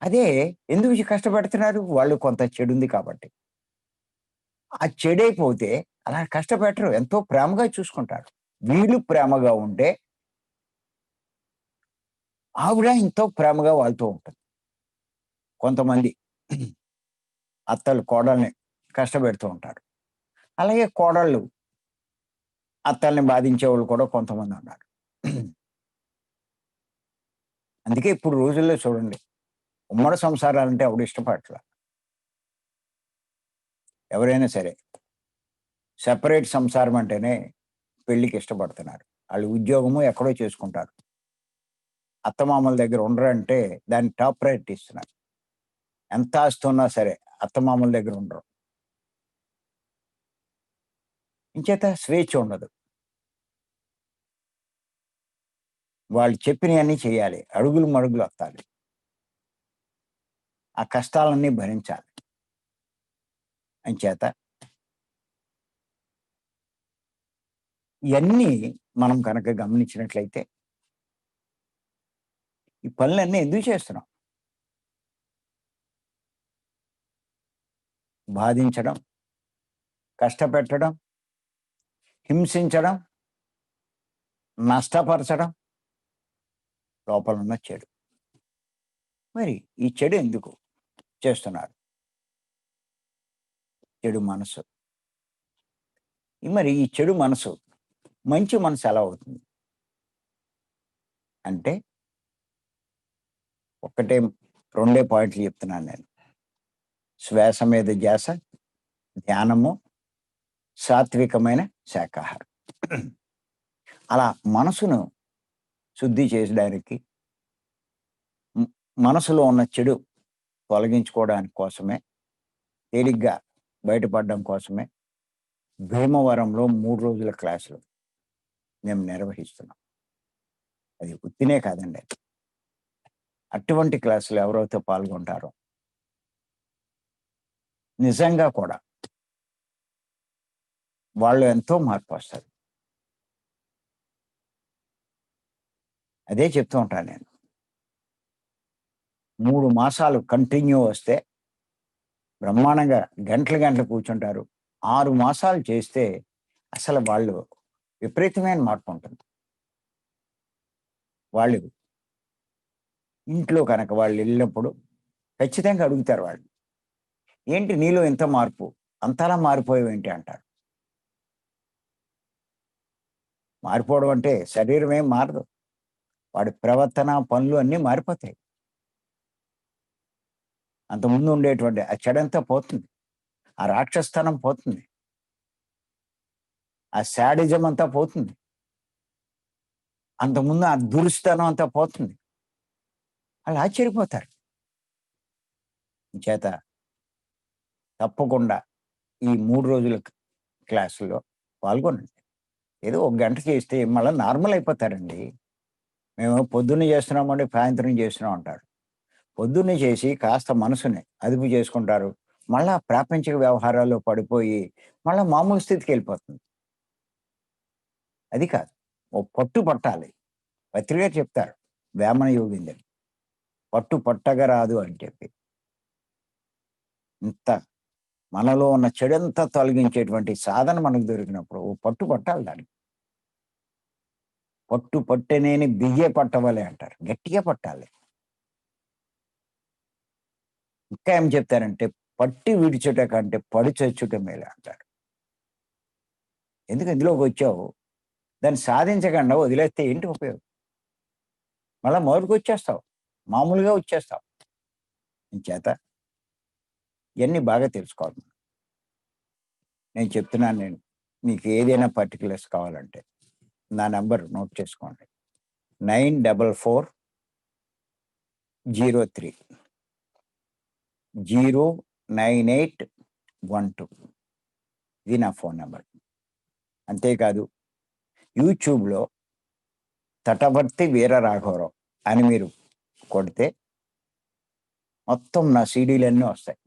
అదే ఎందుకు కష్టపెడుతున్నారు? వాళ్ళు కొంత చెడుంది కాబట్టి. ఆ చెడైపోతే అలా కష్టపెట్టరు. ఎంతో ప్రేమగా చూసుకుంటారు. వీళ్ళు ప్రేమగా ఉంటే ఆవిడ ఎంతో ప్రేమగా వాళ్ళతో ఉంటుంది. కొంతమంది అత్తలు కోడల్ని కష్టపెడుతూ ఉంటారు. అలాగే కోడళ్ళు అత్తల్ని బాధించేవాళ్ళు కూడా కొంతమందున్నారు. అందుకే ఇప్పుడు రోజుల్లో చూడండి, ఉమ్మడి సంసారాలంటే ఎవడు ఇష్టపడట్ల. ఎవరైనా సరే. సెపరేట్ సంసారం అంటేనే పెళ్ళికి ఇష్టపడుతున్నారు. ఆళ్ళు ఉద్యోగము ఎక్కడో చేసుకుంటారు. అత్తమామల దగ్గర ఉండరంటే దానికి టాప్ ప్రయారిటీ ఇస్తున్నారు. ఎంత ఆస్తున్నా సరే అత్తమామల దగ్గర ఉండరు. ఇంచేత స్వేచ్ఛ ఉండదు. వాళ్ళు చెప్పినయన్నీ చేయాలి. అడుగులు మడుగులు వత్తాలి. ఆ కష్టాలన్నీ భరించాలి. అంచేత ఇయన్నీ మనం కనుక గమనించినట్లయితే, ఈ పనులన్నీ ఎందుకు చేస్తున్నాం? బాధించడం, కష్టపెట్టడం, హింసించడం, నష్టపరచడం, లోపలున్న చెడు. మరి ఈ చెడు ఎందుకు చేస్తున్నారు? చెడు మనసు. మరి ఈ చెడు మనసు, మంచి మనసు ఎలా అవుతుంది? అంటే ఒక్కటే రెండే పాయింట్లు చెప్తున్నాను నేను. శ్వాస మీద ధ్యాస, ధ్యానము, సాత్వికమైన శాకాహారం. అలా మనసును శుద్ధి చేయడానికి, మ్ మనసులో ఉన్న చెడు తొలగించుకోవడానికి కోసమే, తేలిగ్గా బయటపడడం కోసమే భీమవరంలో 3 రోజుల క్లాసులు మేము నిర్వహిస్తున్నాం. అది ఉత్తినే కాదండి. అటువంటి క్లాసులు ఎవరైతే పాల్గొంటారో నిజంగా కూడా వాళ్ళు ఎంతో మార్పొస్తది. అదే చెప్తూ ఉంటాను నేను. 3 మాసాలు కంటిన్యూ వస్తే బ్రహ్మాండంగా గంటలు గంటలు కూర్చుంటారు. 6 మాసాలు చేస్తే అసలు వాళ్ళు విపరీతమైన మార్పుంటుంది. వాళ్ళు ఇంట్లో కనుక వాళ్ళెళ్ళినప్పుడు ఖచ్చితంగా అడుగుతారు వాళ్ళు. "ఏంటి నీలో ఇంత మార్పు? అంతలా మారిపోయావేంటి?" అంటారు. మారిపోవడం అంటే శరీరం ఏం మారదు. వాడి ప్రవర్తన, పనులు అన్నీ మారిపోతాయి. అంతకుముందు ఉండేటువంటి ఆ చెడంతా పోతుంది. ఆ రాక్షసతనం పోతుంది. ఆ శాడిజం అంతా పోతుంది. అంతకుముందు ఆ దురుసుతనం అంతా పోతుంది. ఆళ్ళు ఆశ్చర్యపోతారు. చేత తప్పకుండా ఈ 3 రోజుల క్లాసుల్లో పాల్గొనండి. ఏదో ఒక గంట చేస్తే మళ్ళా నార్మల్ అయిపోతారండి. మేము పొద్దున్నే చేస్తున్నామండి, సాయంత్రం చేస్తున్నాం అంటారు. పొద్దున్నే చేసి కాస్త మనసుని అదుపు చేసుకుంటారు. మళ్ళా ప్రాపంచిక వ్యవహారాల్లో పడిపోయి, మళ్ళా మామూలు స్థితికెళ్ళిపోతుంది. అది కాదు. ఓ పట్టు పట్టాలి. పత్రి గారు చెప్తారు. వేమన యోగీంద్రుడు. పట్టు పట్టగరాదు అని చెప్పి. ఇంత మనలో ఉన్న చెడంతా తొలగించేటువంటి సాధన మనకు దొరికినప్పుడు ఓ పట్టు పట్టాలి దానికి. పట్టు పట్టెనేని బియ్య పట్టవలె అంటారు. గట్టిగా పట్టాలి. ఇంకా ఏం చెప్తారంటే, పట్టి విడిచుట కంటే పడి చచ్చుట మేలు అంటారు. ఎందుకు ఇందులోకొచ్చావు? దాన్ని సాధించకుండా వదిలేస్తే ఏంటి ఉపయోగం? మళ్ళా మొదటికొచ్చేస్తావు. మామూలుగా వచ్చేస్తావు. ఇంచేత ఇయన్నీ బాగా తెలుసుకోవాలి. నేను చెప్తున్నాను నేను. మీకు ఏదైనా పర్టిక్యులర్స్ కావాలంటే, నా నంబర్ నోట్ చేసుకోండి. 94403 09812 ఇది నా ఫోన్ నంబర్. అంతేకాదు యూట్యూబ్‌లో 'తటవర్తి వీర రాఘవరావు' అని మీరు కొడితే మొత్తం నా సీడీలన్నీ వస్తాయి.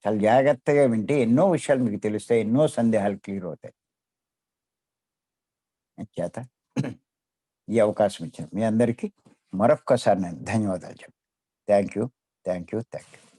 చాలా జాగ్రత్తగా వింటే ఎన్నో విషయాలు మీకు తెలుస్తాయి. ఎన్నో సందేహాలు క్లియర్ అవుతాయి. అంచేత ఈ అవకాశం ఇచ్చిన మీ అందరికీ మరొక్కసారి నేను ధన్యవాదాలు thank you. Thank you. Thank you.